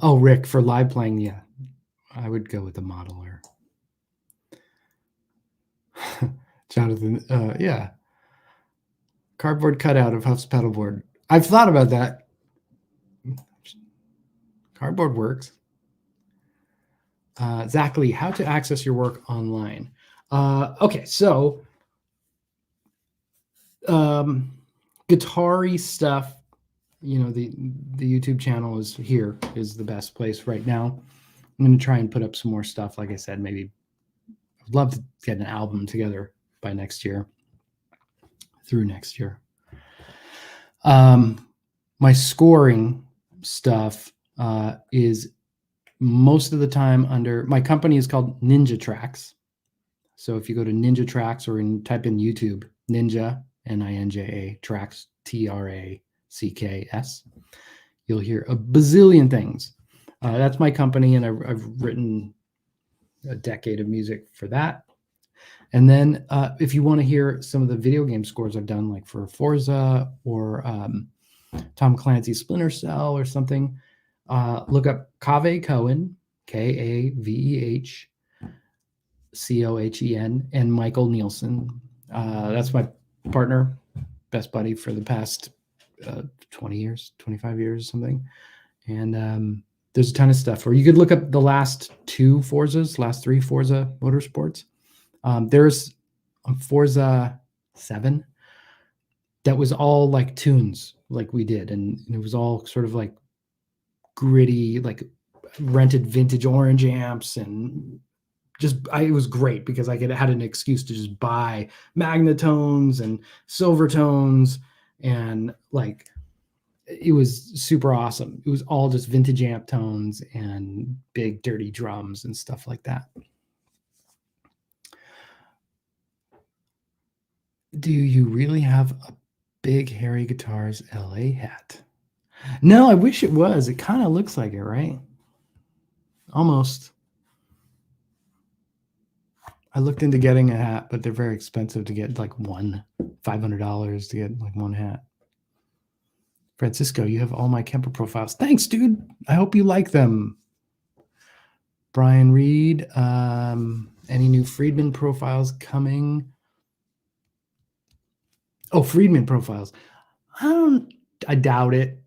Rick, for live playing, yeah, I would go with the modeler. Jonathan, yeah. Cardboard cutout of Huff's pedalboard. I've thought about that. Cardboard works. Zachary, how to access your work online. Okay, so guitar-y stuff, you know, the YouTube channel is the best place right now. I'm going to try and put up some more stuff. Like I said, maybe I'd love to get an album together by next year, through next year. My scoring stuff is most of the time under, my company is called Ninja Tracks. So if you go to Ninja Tracks or type in YouTube, Ninja, Ninja Tracks, Tracks, you'll hear a bazillion things. That's my company, and I've written a decade of music for that. And then if you want to hear some of the video game scores I've done, like for Forza or Tom Clancy's Splinter Cell or something, look up Kaveh Cohen, Kavehcohen, and Michael Nielsen. That's my partner, best buddy for the past 20 years, 25 years, something. And there's a ton of stuff. Or you could look up the last three Forza Motorsports. There's Forza 7 that was all like tunes like we did, and it was all sort of like gritty, like rented vintage orange amps, and it was great because I had an excuse to just buy Magnatones and Silvertones, and like it was super awesome. It was all just vintage amp tones and big dirty drums and stuff like that. Do you really have a big hairy guitars LA hat? No, I wish it was. It kind of looks like it, right? Almost. I looked into getting a hat, but they're very expensive to get, like $500 to get like one hat. Francisco, you have all my Kemper profiles. Thanks, dude. I hope you like them. Brian Reed, any new Friedman profiles coming? Oh, Friedman profiles. I doubt it.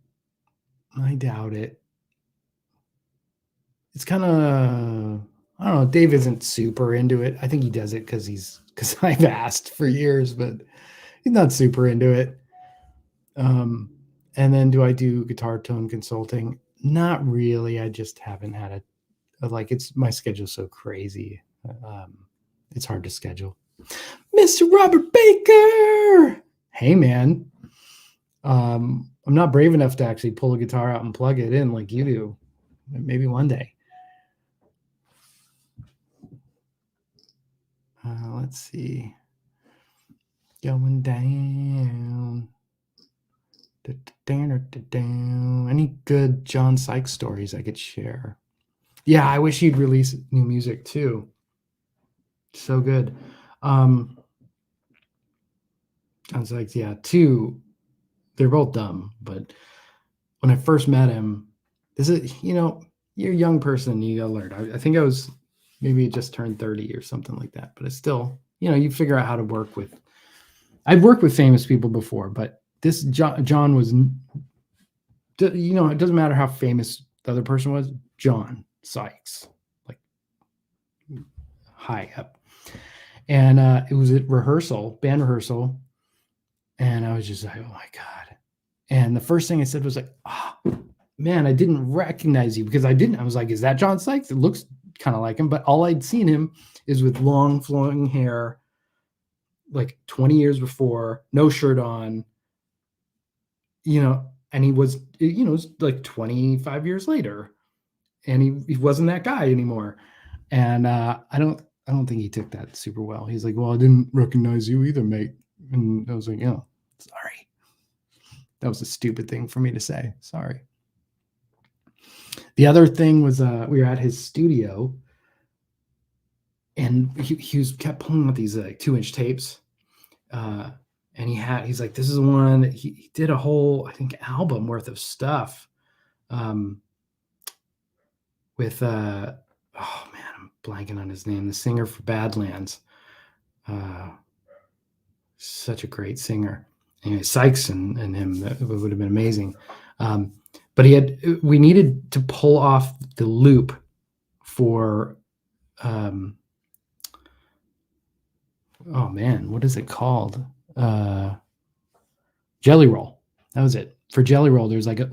It's kind of, I don't know. Dave isn't super into it. I think he does it because I've asked for years, but he's not super into it. And then do I do guitar tone consulting? Not really. I just haven't had my schedule's so crazy. It's hard to schedule. Mr. Robert Baker. Hey, man. I'm not brave enough to actually pull a guitar out and plug it in like you do. Maybe one day. Let's see. Going down. Any good John Sykes stories I could share? Yeah, I wish he'd release new music too. So good. John Sykes, yeah, they're both dumb, but when I first met him, you're a young person, you gotta learn. I think I was maybe just turned 30 or something like that, but it's still, you figure out how to work with. I've worked with famous people before, but this John was, it doesn't matter how famous the other person was. John Sykes, like high up, and it was at band rehearsal, and I was just like, oh my god! And the first thing I said was like, oh man, I didn't recognize you because I didn't. I was like, is that John Sykes? It looks kind of like him, but all I'd seen him is with long flowing hair, like 20 years before, no shirt on, and he was, it was like 25 years later, and he wasn't that guy anymore. And I don't think he took that super well. He's like, well, I didn't recognize you either, mate. And I was like, oh, sorry. That was a stupid thing for me to say. Sorry. The other thing was we were at his studio, and he kept pulling out these like 2-inch tapes. And he's like, this is the one that he did a whole, I think, album worth of stuff. With oh man, I'm blanking on his name, the singer for Badlands. Such a great singer. Anyway, Sykes and him, that would have been amazing. But we needed to pull off the loop for oh man, what is it called? Jelly Roll. That was it. For Jelly Roll, there's like a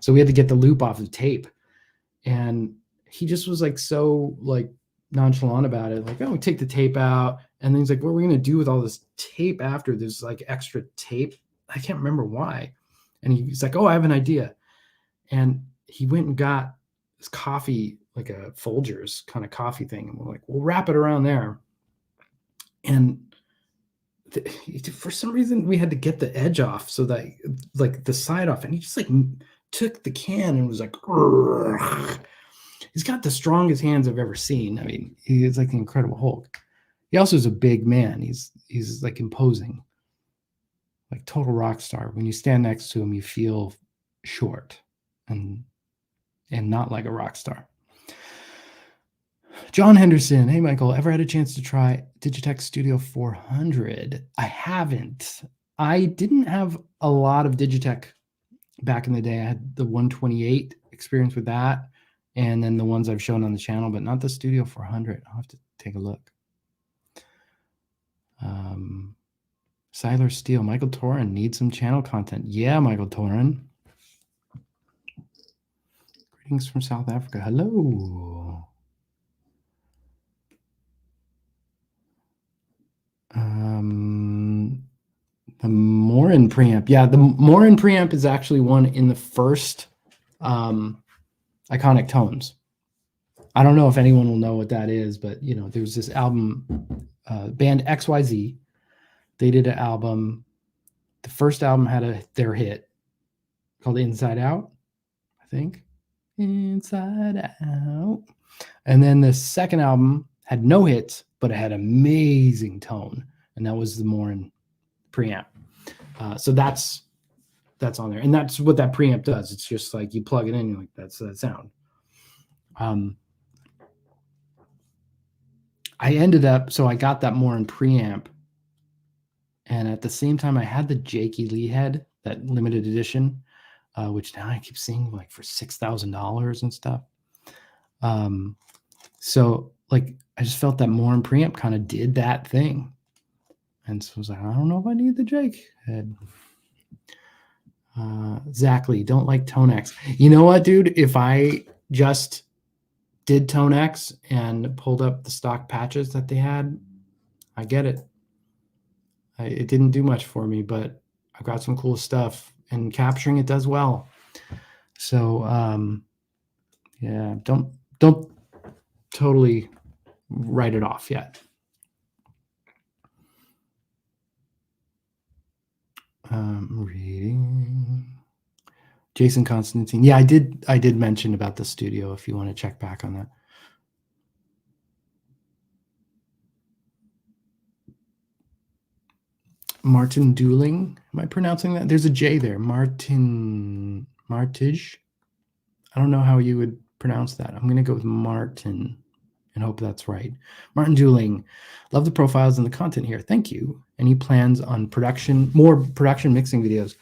so we had to get the loop off the tape, and he just was like so like nonchalant about it, like, oh, we take the tape out, and then he's like, what are we gonna do with all this tape after this like extra tape? I can't remember why. And he's like, oh, I have an idea. And he went and got this coffee, like a Folgers kind of coffee thing, and we're like, we'll wrap it around there. And for some reason we had to get the edge off, so that like the side off, and he just like took the can and was like, urgh. He's got the strongest hands I've ever seen. I mean, he's like the Incredible Hulk. He also is a big man. He's like imposing, like total rock star. When you stand next to him, you feel short and not like a rock star. John Henderson, hey Michael, ever had a chance to try Digitech Studio 400? I haven't. I didn't have a lot of Digitech back in the day. I had the 128 experience with that, and then the ones I've shown on the channel, but not the Studio 400. I'll have to take a look. Siler Steel, Michael Torin needs some channel content. Yeah, Michael Torin. Greetings from South Africa. Hello. The Morin preamp. Yeah, the Morin preamp is actually one in the first Iconic Tones. I don't know if anyone will know what that is, but you know, there was this album, band XYZ. They did an album. The first album had their hit called Inside Out, I think. Inside Out. And then the second album had no hits, but it had amazing tone, and that was the Morin preamp. So that's on there, and that's what that preamp does. It's just like you plug it in, you're like, that's that sound. I ended up, so I got that Morin preamp, and at the same time I had the Jakey Lee head, that limited edition, which now I keep seeing like for $6,000 and stuff. So like I just felt that Morin preamp kind of did that thing, and so I was like, I don't know if I need the Jake head. Exactly. Don't like Tonex. You know what, dude? If I just did Tonex and pulled up the stock patches that they had, I get it. It didn't do much for me, but I've got some cool stuff, and capturing it does well. So yeah, don't totally write it off yet. Reading Jason Constantine. Yeah, I did mention about the studio if you want to check back on that. Martin Dooling. Am I pronouncing that? There's a J there. Martin Martige. I don't know how you would pronounce that. I'm going to go with Martin and hope that's right. Martin Dooling. Love the profiles and the content here. Thank you. Any plans on more production mixing videos?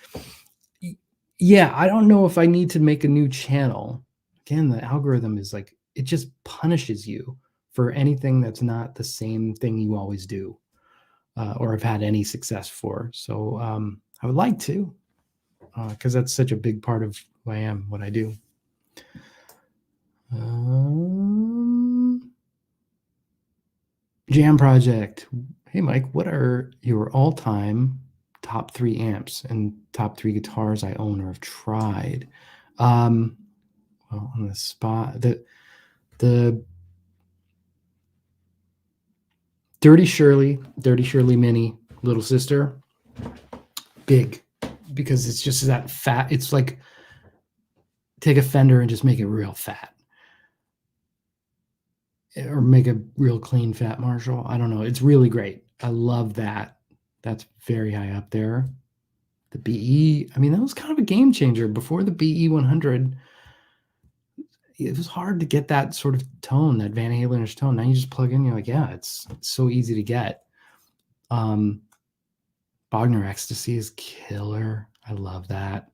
Yeah, I don't know if I need to make a new channel. Again, the algorithm is like, it just punishes you for anything that's not the same thing you always do or have had any success for. So I would like to, because that's such a big part of who I am, what I do. Jam Project. Hey, Mike, what are your all-time top 3 amps and top 3 guitars I own or have tried? Well, on the spot, the Dirty Shirley Mini Little Sister, big, because it's just that fat. It's like take a Fender and just make it real fat, or make a real clean fat Marshall. I don't know. It's really great. I love that. That's very high up there. The BE, I mean, that was kind of a game changer. Before the BE 100, it was hard to get that sort of tone, that Van Halen-ish tone. Now you just plug in, you're like, yeah, it's so easy to get. Bogner Ecstasy is killer. I love that.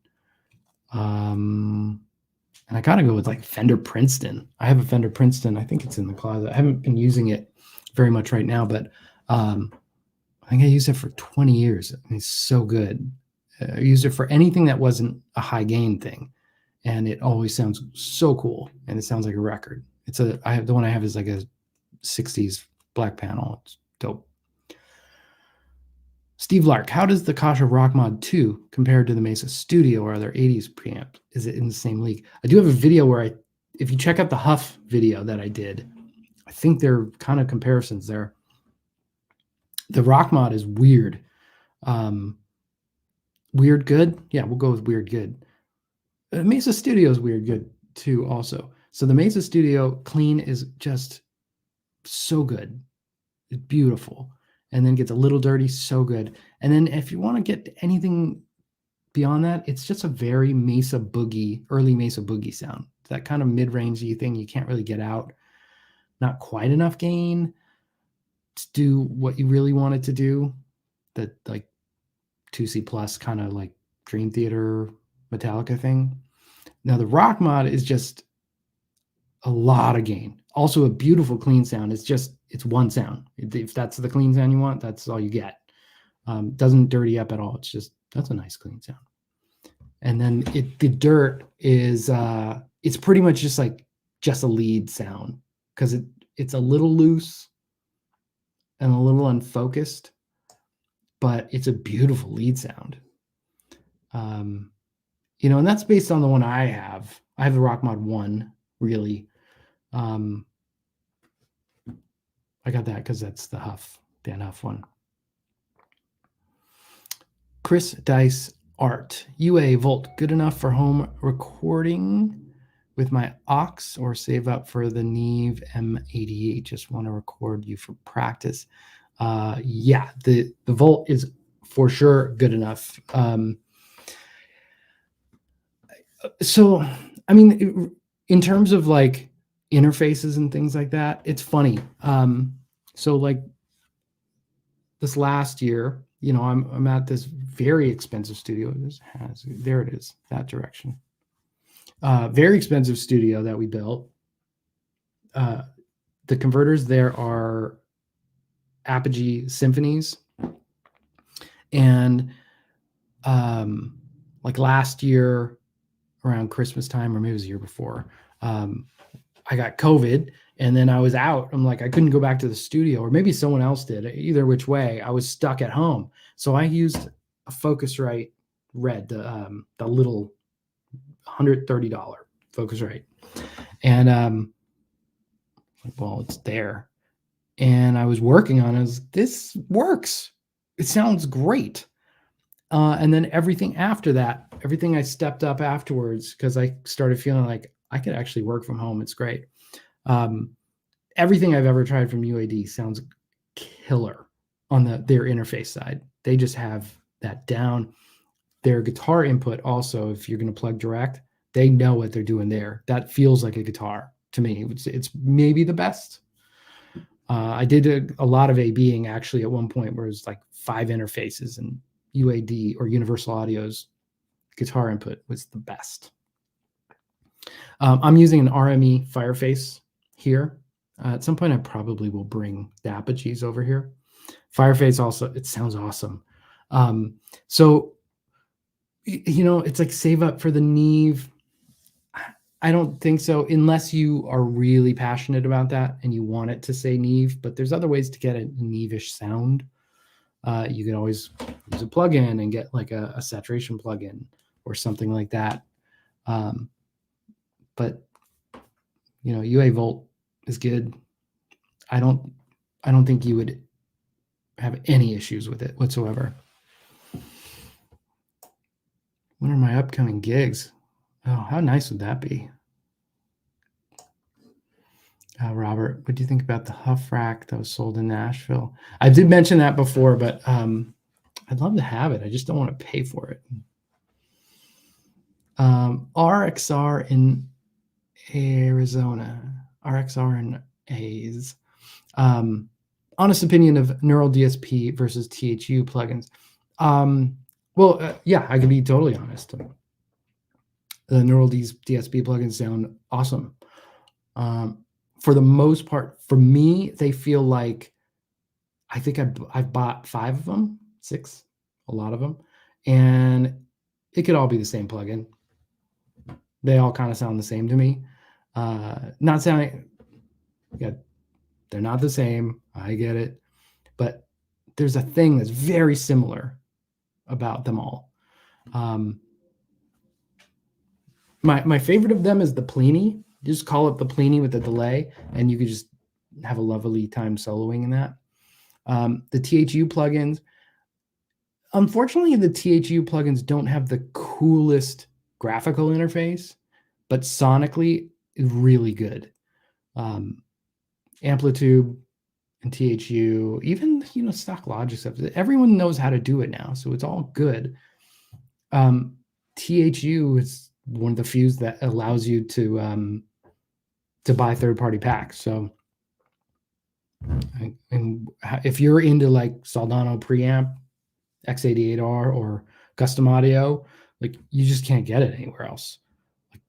And I gotta go with like Fender Princeton. I have a Fender Princeton. I think it's in the closet. I haven't been using it very much right now, but I think I used it for 20 years. It's so good. I used it for anything that wasn't a high gain thing, and it always sounds so cool. And it sounds like a record. The one I have is like a 60s black panel. It's dope. Steve Lark, how does the Kasha Rock Mod 2 compare to the Mesa Studio or other 80s preamp? Is it in the same league? I do have a video where if you check out the Huff video that I did, I think they're kind of comparisons there. The Rock Mod is weird. Weird good? Yeah, we'll go with weird good. Mesa Studio is weird good too also. So the Mesa Studio clean is just so good. It's beautiful. And then gets a little dirty, so good. And then if you want to get anything beyond that, it's just a very Mesa Boogie, early Mesa Boogie sound. That kind of mid-rangey thing you can't really get out. Not quite enough gain to do what you really want it to do. That like 2C plus kind of like Dream Theater Metallica thing. Now the Rock Mod is just a lot of gain. Also a beautiful clean sound. It's one sound. If that's the clean sound you want, that's all you get. Doesn't dirty up at all. That's a nice clean sound. And then the dirt is it's pretty much just a lead sound because it's a little loose and a little unfocused, but it's a beautiful lead sound. And that's based on the one I have. I have the Rock Mod 1, really. I got that because that's the Dan Huff one. Chris Dice Art. UA Volt, good enough for home recording with my aux or save up for the Neve M88? Just want to record you for practice. Yeah, the Volt is for sure good enough. So, I mean, in terms of like interfaces and things like that, it's funny. So like this last year, I'm at this very expensive studio. There it is, that direction. Very expensive studio that we built. The converters there are Apogee Symphonies. And like last year around Christmas time, or maybe it was the year before, I got COVID and then I was out. I'm like, I couldn't go back to the studio, or maybe someone else did. Either which way, I was stuck at home. So I used a Focusrite Red, the little $130 Focusrite. And well, it's there. And I was working on it. This works. It sounds great. And then everything after that, everything I stepped up afterwards, because I started feeling like I could actually work from home. It's great. Everything I've ever tried from UAD sounds killer on their interface side. They just have that down. Their guitar input also, if you're going to plug direct, they know what they're doing there. That feels like a guitar to me. It's maybe the best. I did a lot of ABing actually at one point where it was like 5 interfaces, and UAD or Universal Audio's guitar input was the best. I'm using an RME Fireface here. At some point, I probably will bring the Apogees over here. Fireface also, it sounds awesome. So, it's like save up for the Neve. I don't think so, unless you are really passionate about that and you want it to say Neve. But there's other ways to get a Neve-ish sound. You can always use a plugin and get like a saturation plugin or something like that. But UA Volt is good. I don't think you would have any issues with it whatsoever. When are my upcoming gigs? Oh, how nice would that be? Robert, what do you think about the Huff rack that was sold in Nashville? I did mention that before, but I'd love to have it. I just don't want to pay for it. RXR in Arizona. RXR in A's. Honest opinion of Neural DSP versus THU plugins. Yeah, I can be totally honest. The neural DSP plugins sound awesome. For the most part, for me, they feel like, I think I've bought 5 of them, 6, a lot of them, and it could all be the same plugin. They all kind of sound the same to me. Not sounding, yeah, they're not the same. I get it, but there's a thing that's very similar about them all. My favorite of them is the Plini. Just call it the Plini with the delay, and you could just have a lovely time soloing in that. The THU plugins, unfortunately, the THU plugins don't have the coolest graphical interface, but sonically, really good. Amplitude and THU, even stock Logic stuff. Everyone knows how to do it now, so it's all good. THU is one of the few that allows you to buy third-party packs. So, and if you're into like Soldano preamp, X88R, or custom audio, like you just can't get it anywhere else. Like,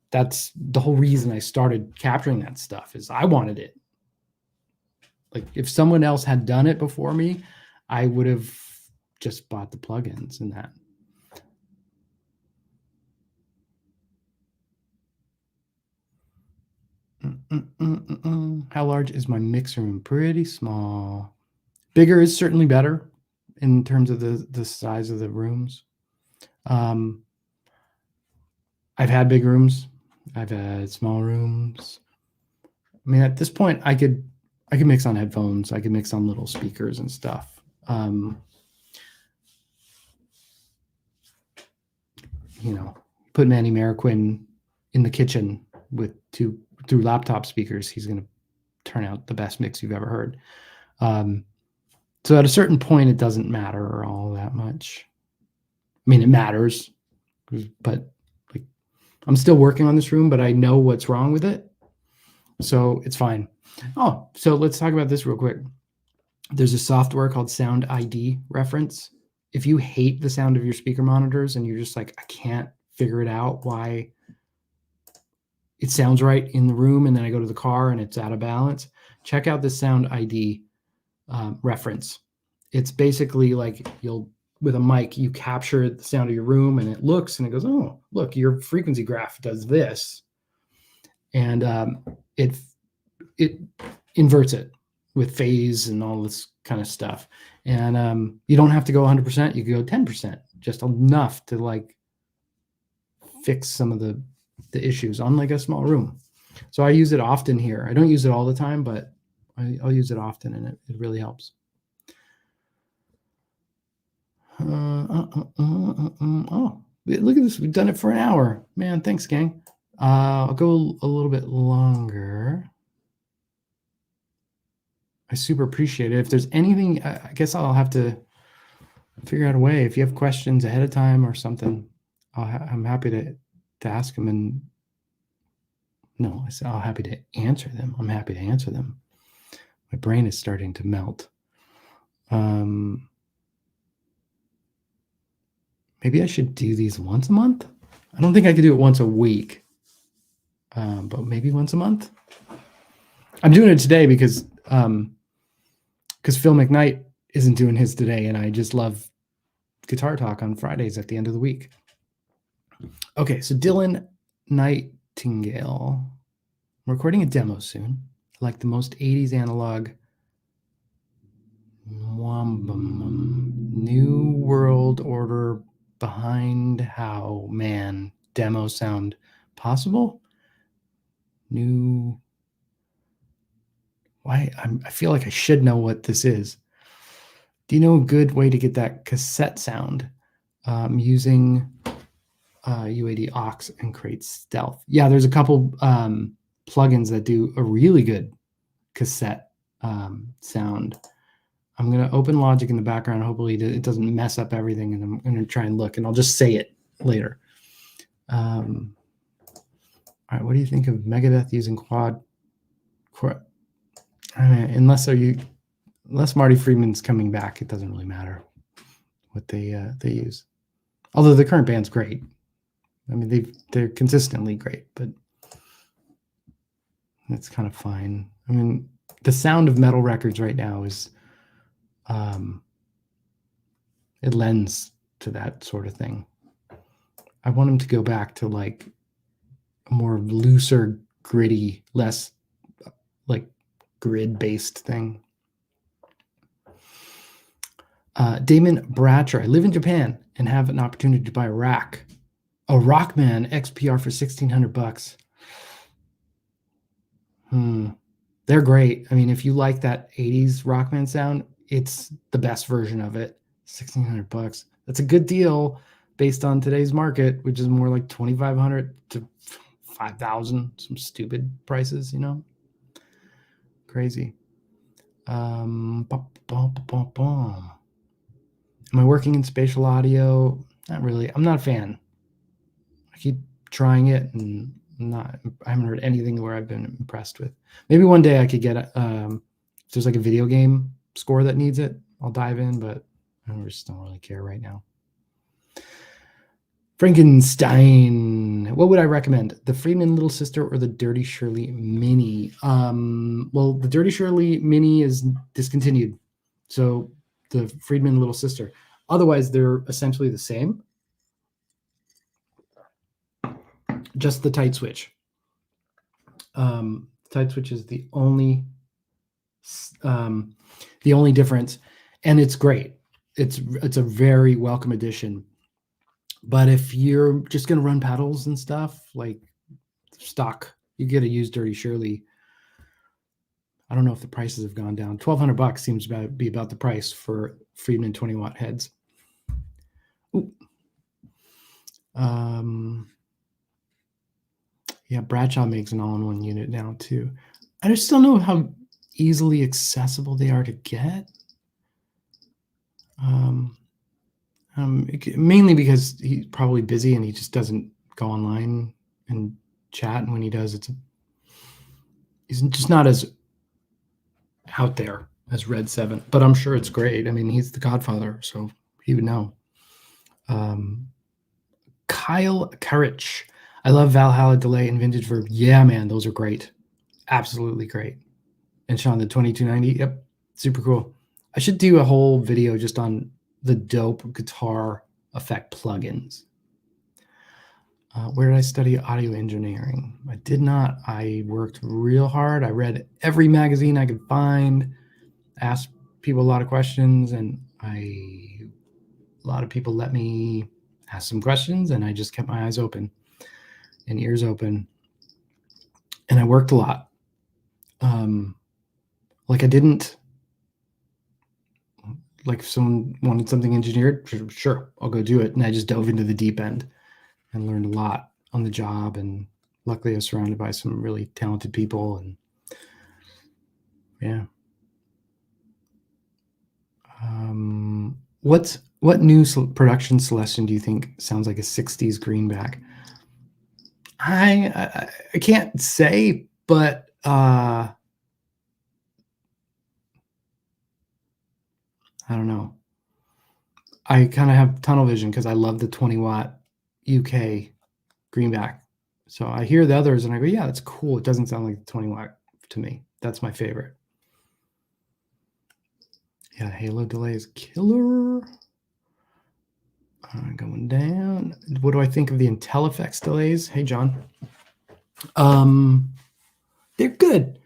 that's the whole reason I started capturing that stuff, is I wanted it. Like if someone else had done it before me, I would have just bought the plugins and that. How large is my mix room? Pretty small. Bigger is certainly better in terms of the size of the rooms. I've had big rooms. I've had small rooms. I mean, at this point, I could mix on headphones. I could mix on little speakers and stuff. Put Manny Marroquin in the kitchen with through laptop speakers, he's going to turn out the best mix you've ever heard. So at a certain point, it doesn't matter all that much. I mean, it matters, but like, I'm still working on this room, but I know what's wrong with it, so it's fine. Oh, so let's talk about this real quick. There's a software called Sound ID Reference. If you hate the sound of your speaker monitors and you're just like, I can't figure it out why it sounds right in the room, and then I go to the car and it's out of balance, check out the Sound ID reference. It's basically like with a mic, you capture the sound of your room and it looks and it goes, oh, look, your frequency graph does this. And it inverts it with phase and all this kind of stuff. And you don't have to go 100%. You can go 10%, just enough to like fix some of the issues on like a small room. So I use it often here. I don't use it all the time, but I'll use it often, and it really helps. Oh, look at this. We've done it for an hour. Man, thanks, gang. I'll go a little bit longer. I super appreciate it. If there's anything, I guess I'll have to figure out a way. If you have questions ahead of time or something, I'm happy to ask them. And no, I said I'm happy to answer them. I'm happy to answer them. My brain is starting to melt. Maybe I should do these once a month. I don't think I could do it once a week, but maybe once a month. I'm doing it today because Phil McKnight isn't doing his today, and I just love Guitar Talk on Fridays at the end of the week. Okay, so Dylan Nightingale. I'm recording a demo soon, like the most 80s analog New World Order behind how man demo sound possible. I feel like I should know what this is. Do you know a good way to get that cassette sound using UAD aux and create stealth? Yeah, there's a couple plugins that do a really good cassette sound. I'm going to open Logic in the background. Hopefully it doesn't mess up everything, and I'm going to try and look, and I'll just say it later. All right, what do you think of Megadeth using quad? Unless Marty Friedman's coming back, it doesn't really matter what they use. Although the current band's great. I mean, they're consistently great, but it's kind of fine. I mean, the sound of metal records right now is, it lends to that sort of thing. I want them to go back to like a more looser, gritty, less like grid-based thing. Damon Bratcher, I live in Japan and have an opportunity to buy a rack. A Rockman XPR for $1,600. They're great. I mean, if you like that 80s Rockman sound, it's the best version of it. $1,600. That's a good deal based on today's market, which is more like 2,500 to 5,000. Some stupid prices, you know. Crazy. Am I working in spatial audio? Not really. I'm not a fan. I keep trying it and I haven't heard anything where I've been impressed with. Maybe one day I could get if there's like a video game score that needs it, I'll dive in, but I just don't really care right now. Frankenstein. What would I recommend? The Friedman Little Sister or the Dirty Shirley Mini? Well, the Dirty Shirley Mini is discontinued. So the Friedman Little Sister. Otherwise, they're essentially the same. Just the tight switch. Tight switch is the only difference, and it's great. It's a very welcome addition. But if you're just going to run pedals and stuff like stock, you get to use Dirty Shirley. I don't know if the prices have gone down. $1,200 seems to be about the price for Friedman 20-watt heads. Ooh. Yeah, Bradshaw makes an all-in-one unit now too. I just don't know how easily accessible they are to get. Mainly because he's probably busy and he just doesn't go online and chat. And when he does, he's just not as out there as Red 7. But I'm sure it's great. I mean, he's the godfather, so he would know. Kyle Courage. I love Valhalla Delay and Vintage Verb. Yeah, man, those are great. Absolutely great. And Sean, the 2290. Yep, super cool. I should do a whole video just on the dope guitar effect plugins. Where did I study audio engineering? I did not. I worked real hard. I read every magazine I could find, asked people a lot of questions, and a lot of people let me ask some questions, and I just kept my eyes open and ears open. And I worked a lot. Like I didn't, like if someone wanted something engineered, sure, I'll go do it. And I just dove into the deep end and learned a lot on the job. And luckily I was surrounded by some really talented people. And yeah. What new production Celestion do you think sounds like a 60s greenback? I can't say, but I don't know. I kind of have tunnel vision because I love the 20-watt UK greenback. So I hear the others and I go, yeah, that's cool. It doesn't sound like the 20-watt to me. That's my favorite. Yeah, Halo delay is killer. Going down. What do I think of the IntelliFX delays? Hey, John. They're good.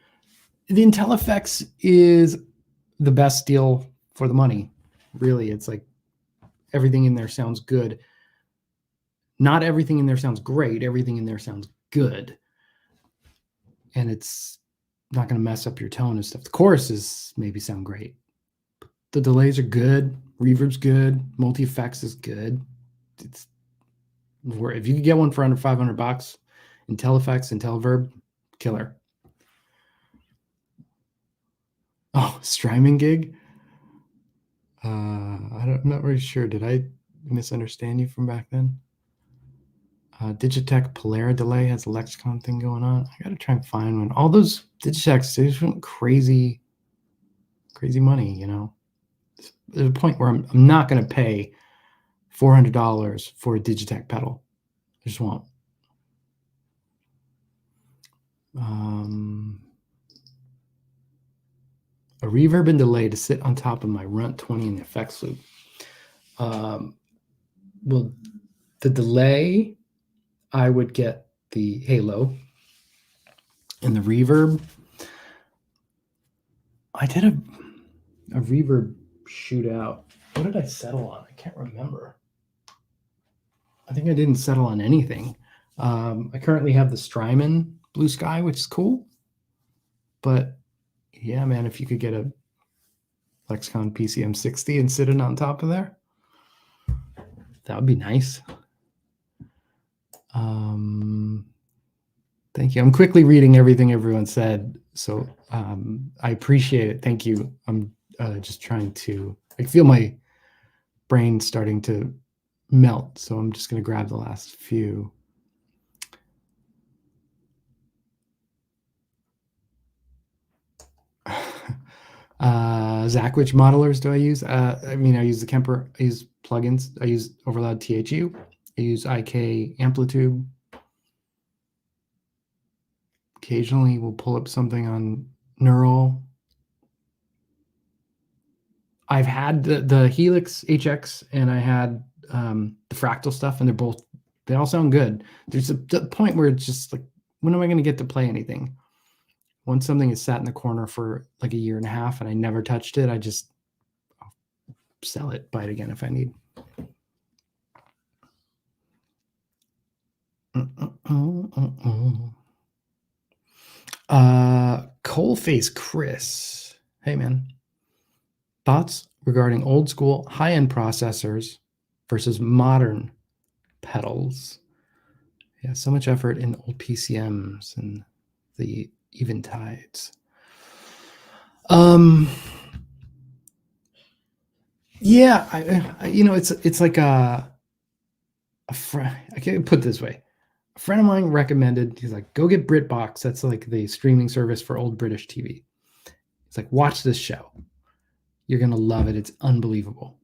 The IntelliFX is the best deal for the money. Really, it's like everything in there sounds good. Not everything in there sounds great. Everything in there sounds good. And it's not going to mess up your tone and stuff. The choruses maybe sound great. The delays are good. Reverb's good. Multi-effects is good. It's if you could get one for under $500, IntelliFX, IntelliVerb, killer. Oh, Strymon gig? I'm not really sure. Did I misunderstand you from back then? Digitech Polara delay has a Lexicon thing going on. I got to try and find one. All those Digitechs, they just went crazy money, you know. There's a point where I'm not going to pay $400 for a Digitech pedal. I just want a reverb and delay to sit on top of my Runt 20 in the effects loop. Well, the delay, I would get the halo, and the reverb, I did a reverb shootout. What did I settle on? I can't remember. I think I didn't settle on anything. I currently have the Strymon Blue Sky, which is cool. But yeah, man, if you could get a Lexicon PCM 60 and sit it on top of there, that would be nice. Thank you. I'm quickly reading everything everyone said, so I appreciate it. Thank you. I'm just trying to, I feel my brain starting to melt, so I'm just going to grab the last few. Zach, which modelers do I use? I mean, I use the Kemper, I use plugins, I use Overloud THU, I use IK Amplitude. Occasionally we'll pull up something on Neural. I've had the Helix HX and I had the Fractal stuff, and they all sound good. There's a point where it's just like, when am I going to get to play anything? Once something is sat in the corner for like a year and a half and I never touched it, I'll sell it, buy it again if I need. Coalface Chris. Hey, man. Thoughts regarding old school high-end processors versus modern pedals? Yeah, so much effort in old PCMs and the Eventides. Yeah, I it's like a friend. I can't put it this way. A friend of mine recommended. He's like, go get BritBox. That's like the streaming service for old British TV. It's like, watch this show. You're gonna love it. It's unbelievable.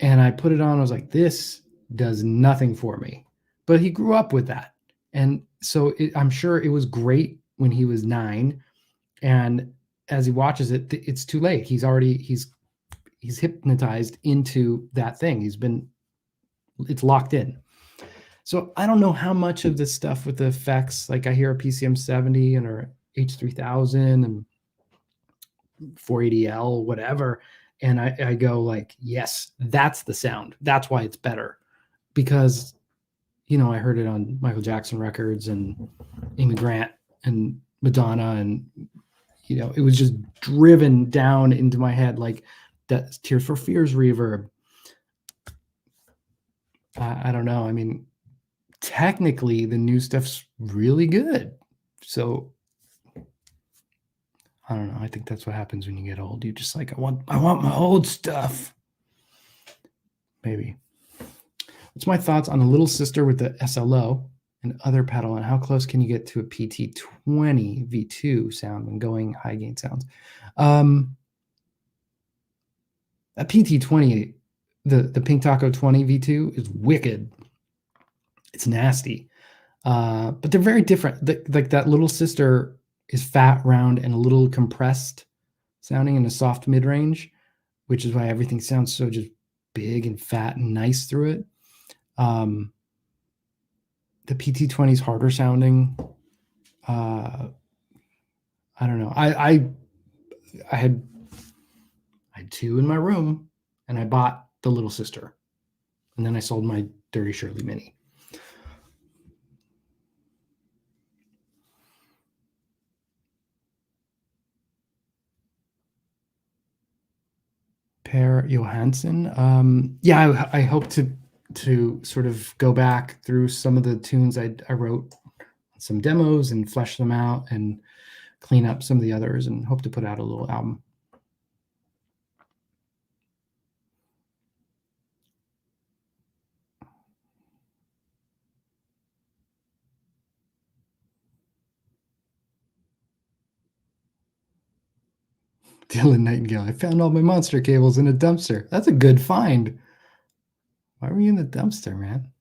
And I put it on. I was like, this does nothing for me. But he grew up with that, and so I'm sure it was great when he was 9. And as he watches it, it's too late. He's hypnotized into that thing. It's locked in. So I don't know how much of this stuff with the effects, like I hear a PCM 70 and or H3000 and 480L, whatever. And I go like, yes, that's the sound. That's why it's better. Because, I heard it on Michael Jackson records and Amy Grant and Madonna, and, it was just driven down into my head like that Tears for Fears reverb. I don't know. I mean, technically the new stuff's really good. So I don't know. I think that's what happens when you get old. You're just like, I want my old stuff. Maybe. What's my thoughts on a little sister with the SLO and other pedal, and how close can you get to a PT20 V2 sound when going high gain sounds? A PT20, the Pink Taco 20 V2 is wicked. It's nasty. But they're very different. Like that little sister is fat, round, and a little compressed sounding in a soft mid-range, which is why everything sounds so just big and fat and nice through it. The PT20 is harder sounding. I don't know. I had 2 in my room, and I bought the little sister, and then I sold my Dirty Shirley Mini. Per Johansson. Yeah, I hope to sort of go back through some of the tunes I wrote, some demos, and flesh them out and clean up some of the others, and hope to put out a little album. Dylan Nightingale, I found all my monster cables in a dumpster. That's a good find. Why were you in the dumpster, man?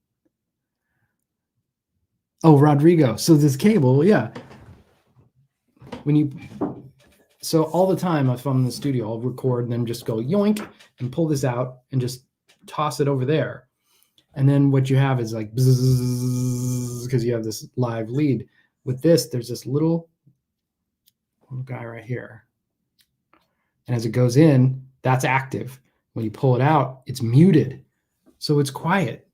Oh, Rodrigo. So this cable, yeah. So all the time if I'm in the studio, I'll record and then just go yoink and pull this out and just toss it over there. And then what you have is like because you have this live lead. With this, there's this little guy right here. And as it goes in, that's active. When you pull it out, it's muted. So it's quiet.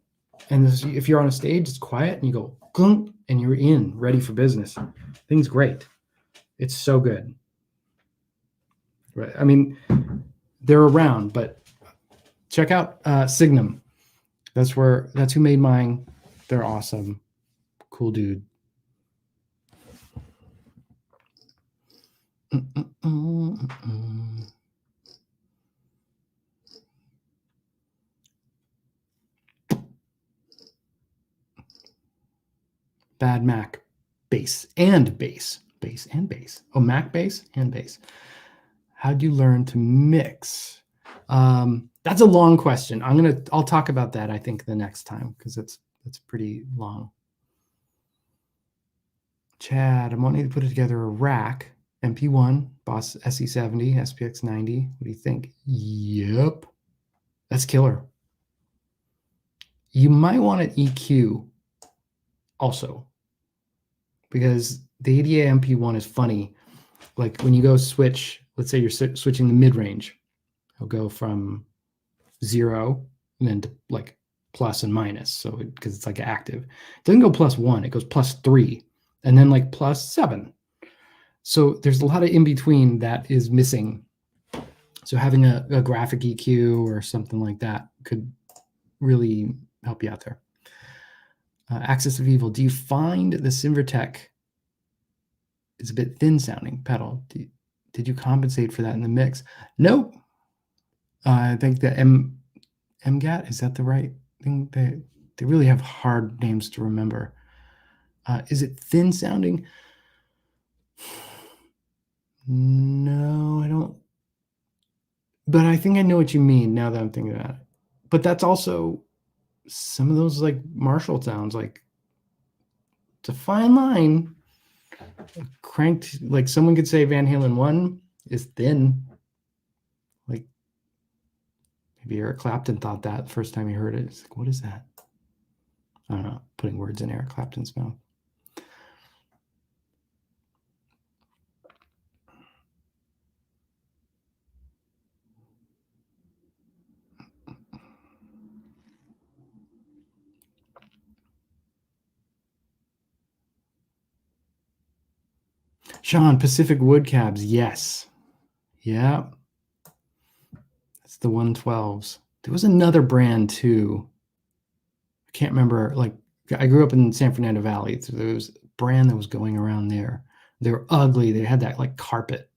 And if you're on a stage, it's quiet and you go clunk and you're in, ready for business. Thing's great. It's so good. Right. I mean, they're around, but check out Signum. That's who made mine. They're awesome. Cool dude. Bad Mac bass and bass. Bass and bass. Oh, Mac bass and bass. How'd you learn to mix? That's a long question. I'll talk about that, I think, the next time, because that's pretty long. Chad, I'm wanting to put together a rack, MP1, Boss SE70, SPX90. What do you think? Yep. That's killer. You might want an EQ also, because the ADA MP1 is funny. Like when you go switch, let's say you're switching the mid-range, it'll go from 0 and then to like plus and minus. So because it's like active, it doesn't go +1, it goes +3 and then like +7. So there's a lot of in between that is missing. So having a graphic EQ or something like that could really help you out there. Axis of Evil, do you find the Silvertech is a bit thin sounding pedal? Did you compensate for that in the mix? Nope. I think the MGAT, is that the right thing? They really have hard names to remember. Is it thin sounding? No, I don't. But I think I know what you mean now that I'm thinking about it. But that's also some of those like Marshall sounds, like it's a fine line. Cranked, like someone could say Van Halen 1 is thin. Like maybe Eric Clapton thought that the first time he heard it. It's like, what is that? I don't know, putting words in Eric Clapton's mouth. Sean, Pacific Wood Cabs, yes. Yeah. That's the 112s. There was another brand too. I can't remember. Like, I grew up in San Fernando Valley. So there was a brand that was going around there. They were ugly. They had that like carpet.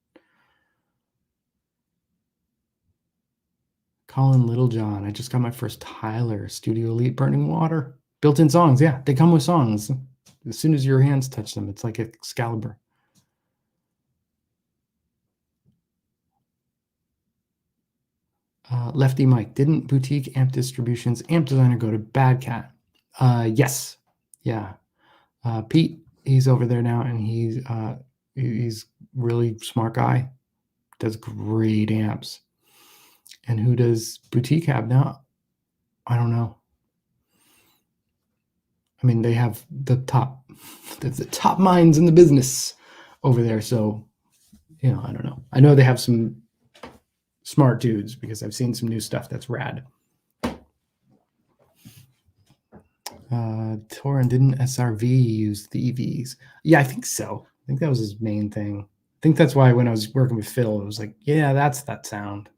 Colin Littlejohn, I just got my first Tyler Studio Elite Burning Water. Built-in songs, yeah. They come with songs. As soon as your hands touch them, it's like Excalibur. Lefty Mike, didn't Boutique Amp Distribution's amp designer go to Bad Cat? Yes. Yeah. Pete, he's over there now, and he's really smart guy. Does great amps. And who does Boutique have now? I don't know. I mean, they have the top minds in the business over there. So, I don't know. I know they have some smart dudes because I've seen some new stuff that's rad. Torin, didn't SRV use the EVs? Yeah, I think so. I think that was his main thing. I think that's why when I was working with Phil, it was like, yeah, that's that sound.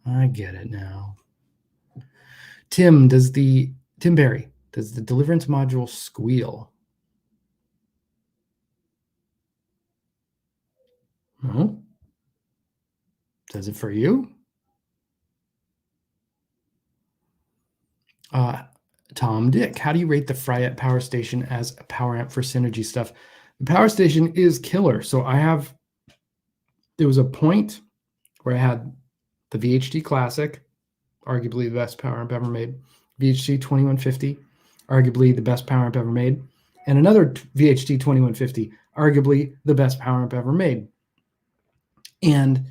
I get it now. Tim Barry, does the Deliverance module squeal? No. Does it for you? Tom Dick, how do you rate the Fryette Power Station as a power amp for synergy stuff? The Power Station is killer. So there was a point where I had the VHD Classic, arguably the best power amp ever made. VHD 2150, arguably the best power amp ever made. and another VHT 2150, arguably the best power amp ever made, and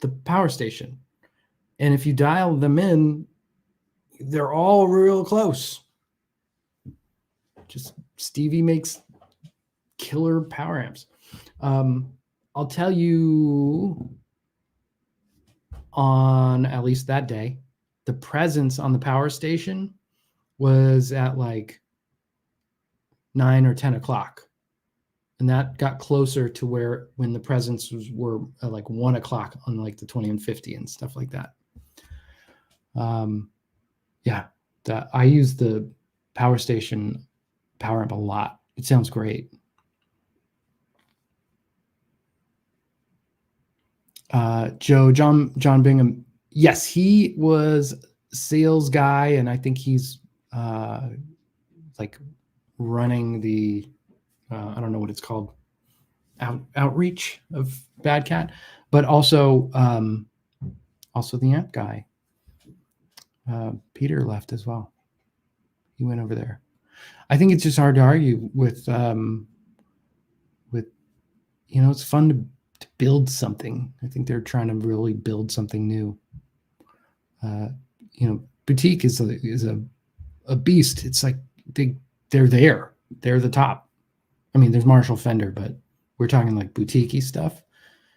the power station. And if you dial them in, they're all real close. Just Stevie makes killer power amps. I'll tell you, on at least that day, the presence on the power station was at like 9 or 10 o'clock. And that got closer to where when the presents were at like 1 o'clock on like the 20 and 50 and stuff like that. Yeah, I use the power station power amp a lot. It sounds great. John Bingham. Yes, he was sales guy, and I think he's like running the I don't know what it's called, outreach of Bad Cat, but also the amp guy. Peter left as well. He went over there. I think it's just hard to argue with it's fun to build something. I think they're trying to really build something new. Boutique is a beast. It's like they're there. They're the top. I mean, there's Marshall Fender, but we're talking like boutique-y stuff.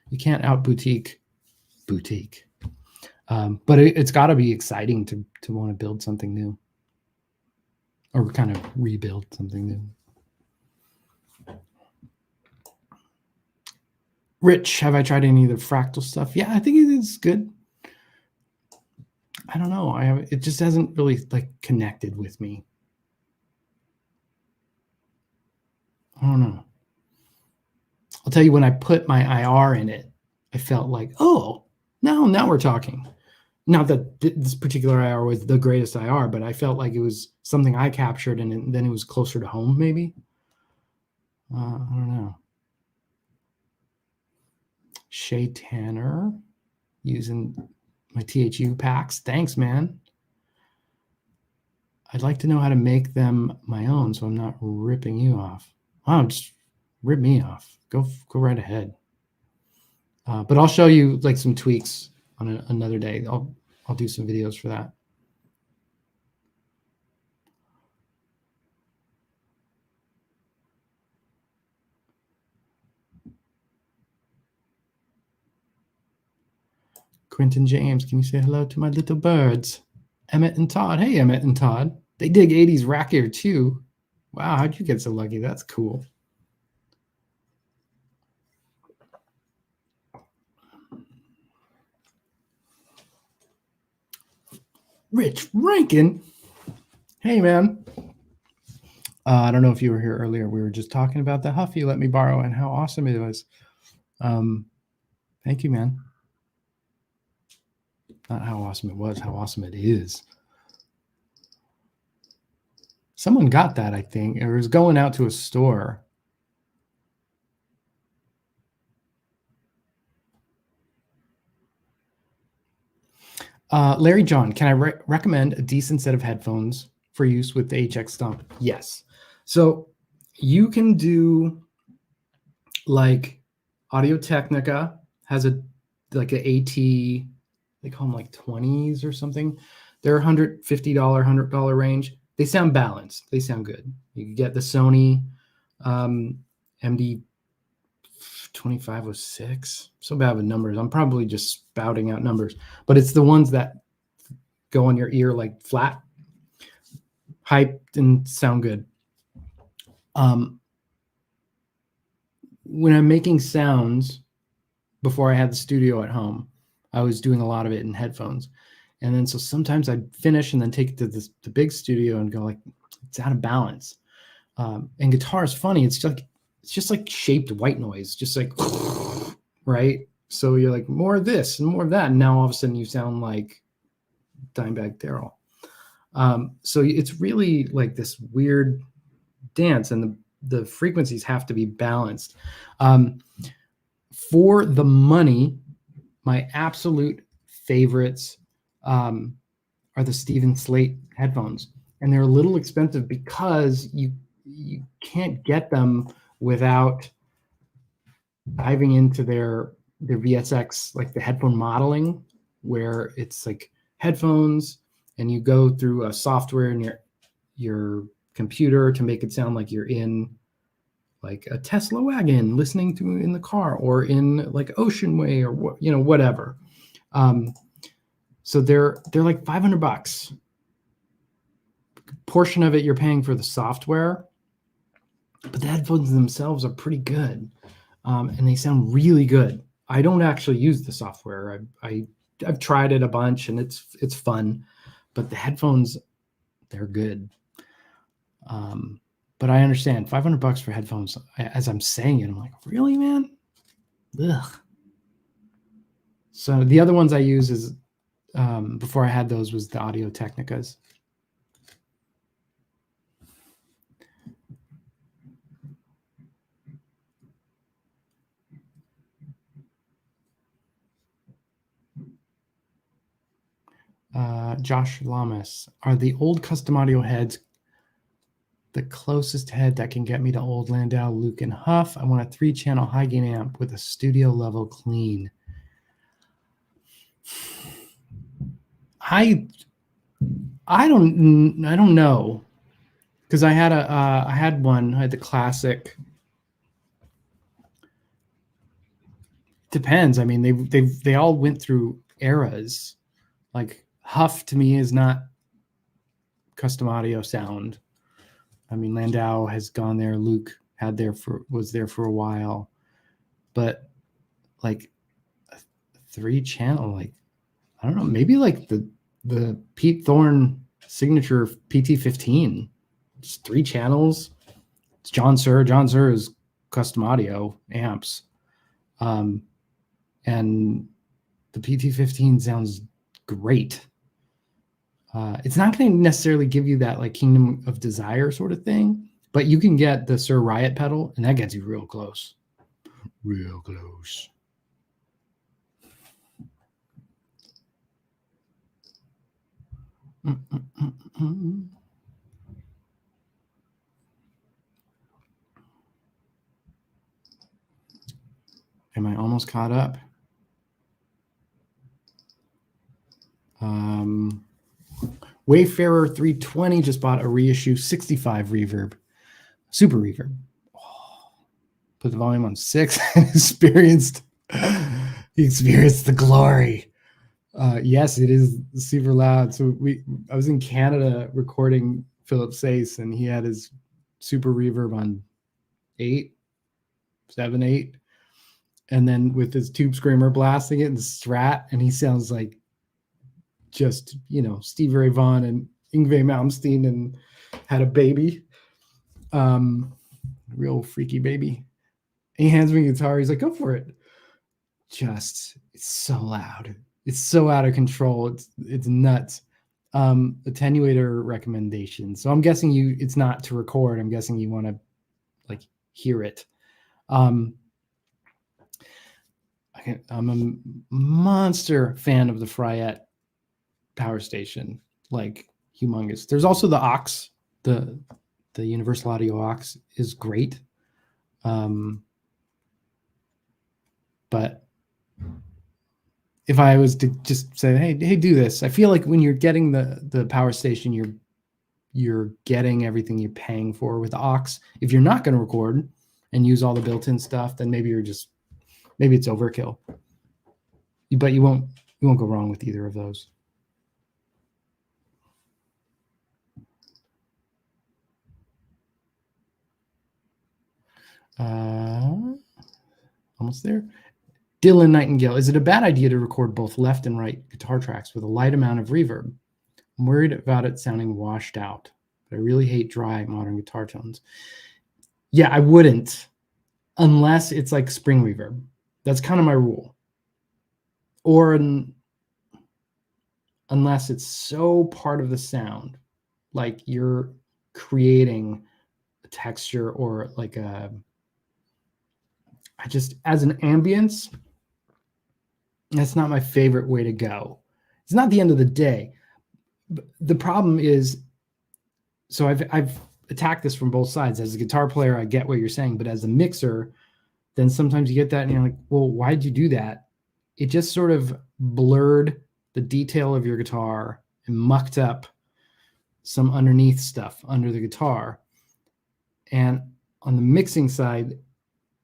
You can't out boutique. But it's got to be exciting to want to build something new, or kind of rebuild something new. Rich, have I tried any of the fractal stuff? Yeah, I think it's good. I don't know. It just hasn't really like connected with me. I don't know. I'll tell you, when I put my IR in it, I felt like, oh, now we're talking. Not that this particular IR was the greatest IR, but I felt like it was something I captured, and then it was closer to home, maybe. I don't know. Shay Tanner, using my THU packs. Thanks, man. I'd like to know how to make them my own, so I'm not ripping you off. Wow, just rip me off. Go right ahead. But I'll show you like some tweaks on another day. I'll do some videos for that. Quentin James, can you say hello to my little birds? Emmett and Todd. Hey, Emmett and Todd. They dig 80s rack ear too. Wow, how'd you get so lucky? That's cool. Rich Rankin. Hey, man. I don't know if you were here earlier. We were just talking about the Huff you let me borrow and how awesome it was. Thank you, man. Not how awesome it was, how awesome it is. Someone got that, I think. It was going out to a store. Larry John, can I recommend a decent set of headphones for use with the HX Stomp? Yes. So you can do like Audio Technica has like an AT, they call them like 20s or something. They're $150, $100 range. They sound balanced. They sound good. You can get the Sony MD 2506. So bad with numbers. I'm probably just spouting out numbers, but it's the ones that go on your ear like flat, hyped, and sound good. When I'm making sounds before I had the studio at home, I was doing a lot of it in headphones. And then so sometimes I'd finish and then take it to the big studio and go like, it's out of balance. And guitar is funny. It's just like shaped white noise, just like, right? So you're like, more of this and more of that. And now all of a sudden you sound like Dimebag Darrell. So it's really like this weird dance, and the frequencies have to be balanced. For the money, my absolute favorites are the Steven Slate headphones. And they're a little expensive because you can't get them without diving into their VSX, like the headphone modeling, where it's like headphones, and you go through a software in your computer to make it sound like you're in like a Tesla wagon listening to in the car, or in like Ocean Way, or whatever. So they're like $500. Portion of it you're paying for the software, but the headphones themselves are pretty good, and they sound really good. I don't actually use the software. I've tried it a bunch, and it's fun, but the headphones, they're good. But I understand $500 for headphones. As I'm saying it, I'm like, really, man? Ugh. So the other ones I use is, before I had those, was the Audio Technicas. Josh Lamas, are the old custom audio heads the closest head that can get me to old Landau, Luke, and Huff? I want a 3-channel high gain amp with a studio level clean. I don't know, because I had one. I had the classic. Depends. I mean, they all went through eras. Like Huff to me is not custom audio sound. I mean, Landau has gone there. Luke was there for a while, but like a 3-channel, like, I don't know, maybe like the Pete Thorne signature PT15. It's 3 channels. It's John Suhr. John Suhr is custom audio amps, and the PT15 sounds great. It's not going to necessarily give you that like Kingdom of Desire sort of thing, but you can get the Suhr Riot pedal, and that gets you real close. Real close. Am I almost caught up? Wayfarer 320 just bought a reissue 65 reverb, super reverb. Oh, put the volume on 6 and experienced the glory. Yes, it is super loud. So I was in Canada recording Philip Sace, and he had his super reverb on 7, 8, and then with his tube screamer blasting it in Strat, and he sounds like just, Stevie Ray Vaughan and Yngwie Malmsteen and had a baby. Real freaky baby. He hands me a guitar. He's like, go for it. It's so loud. It's so out of control. It's nuts. Attenuator recommendation. So I'm guessing it's not to record. I'm guessing you want to like hear it. I'm a monster fan of the Fryette power station, like humongous. There's also the aux, the Universal Audio aux is great. But if I was to just say, hey, do this, I feel like when you're getting the power station, you're getting everything you're paying for with the aux. If you're not going to record and use all the built-in stuff, then maybe it's overkill. But you won't go wrong with either of those. Almost there. Dylan Nightingale, is it a bad idea to record both left and right guitar tracks with a light amount of reverb? I'm worried about it sounding washed out, but I really hate dry modern guitar tones. Yeah, I wouldn't, unless it's like spring reverb. That's kind of my rule. Or unless it's so part of the sound, like you're creating a texture or like as an ambience, that's not my favorite way to go. It's not the end of the day. The problem is, so I've attack this from both sides. As a guitar player, I get what you're saying, but as a mixer, then sometimes you get that and you're like, well, why'd you do that? It just sort of blurred the detail of your guitar and mucked up some underneath stuff under the guitar. And on the mixing side,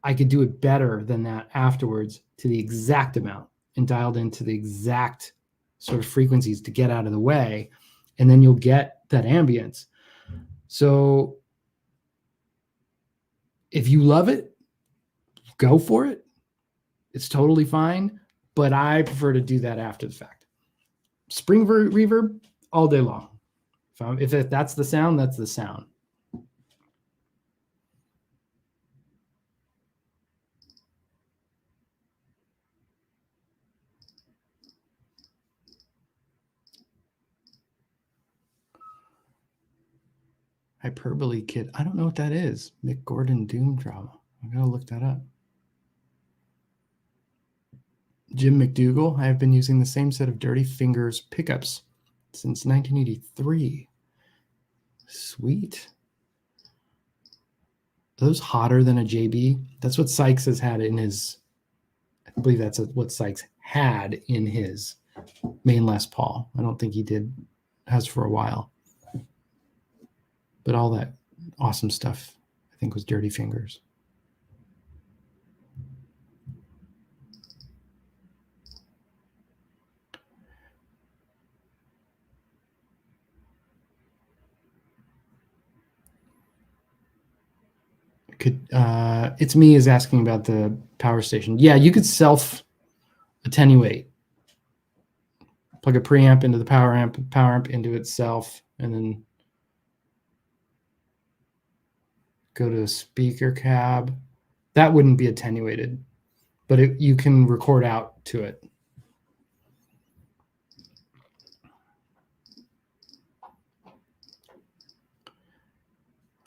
I could do it better than that afterwards to the exact amount and dialed into the exact sort of frequencies to get out of the way. And then you'll get that ambience. So if you love it, go for it. It's totally fine. But I prefer to do that after the fact. Spring reverb all day long. If that's the sound, that's the sound. Hyperbole kit. I don't know what that is. Mick Gordon Doom drama. I gotta look that up. Jim McDougall. I have been using the same set of Dirty Fingers pickups since 1983. Sweet. Are those hotter than a JB? That's what Sykes has had in his, I believe that's what Sykes had in his main Les Paul. I don't think he has for a while. But all that awesome stuff, I think, was Dirty Fingers. It's me is asking about the power station. Yeah, you could self attenuate. Plug a preamp into the power amp into itself, and then go to a speaker cab. That wouldn't be attenuated, but you can record out to it.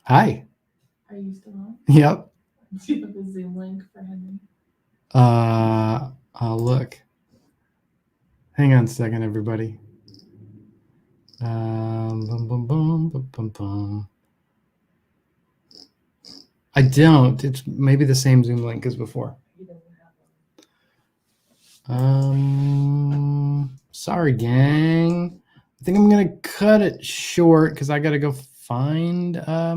Hi. Are you still on? Yep. Do you have a Zoom link for Henry? I'll look. Hang on a second, everybody. Bum, bum, bum, bum, bum, bum. I don't. It's maybe the same Zoom link as before. He doesn't have one. Sorry, gang. I think I'm gonna cut it short because I gotta go find a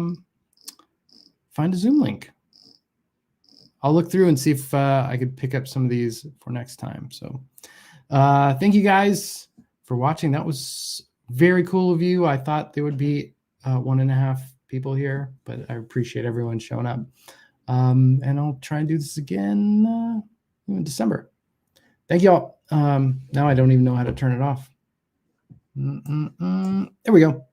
Zoom link. I'll look through and see if I could pick up some of these for next time. So thank you guys for watching. That was very cool of you. I thought there would be 1.5 people here, but I appreciate everyone showing up. And I'll try and do this again in December. Thank you all. Now I don't even know how to turn it off. There we go.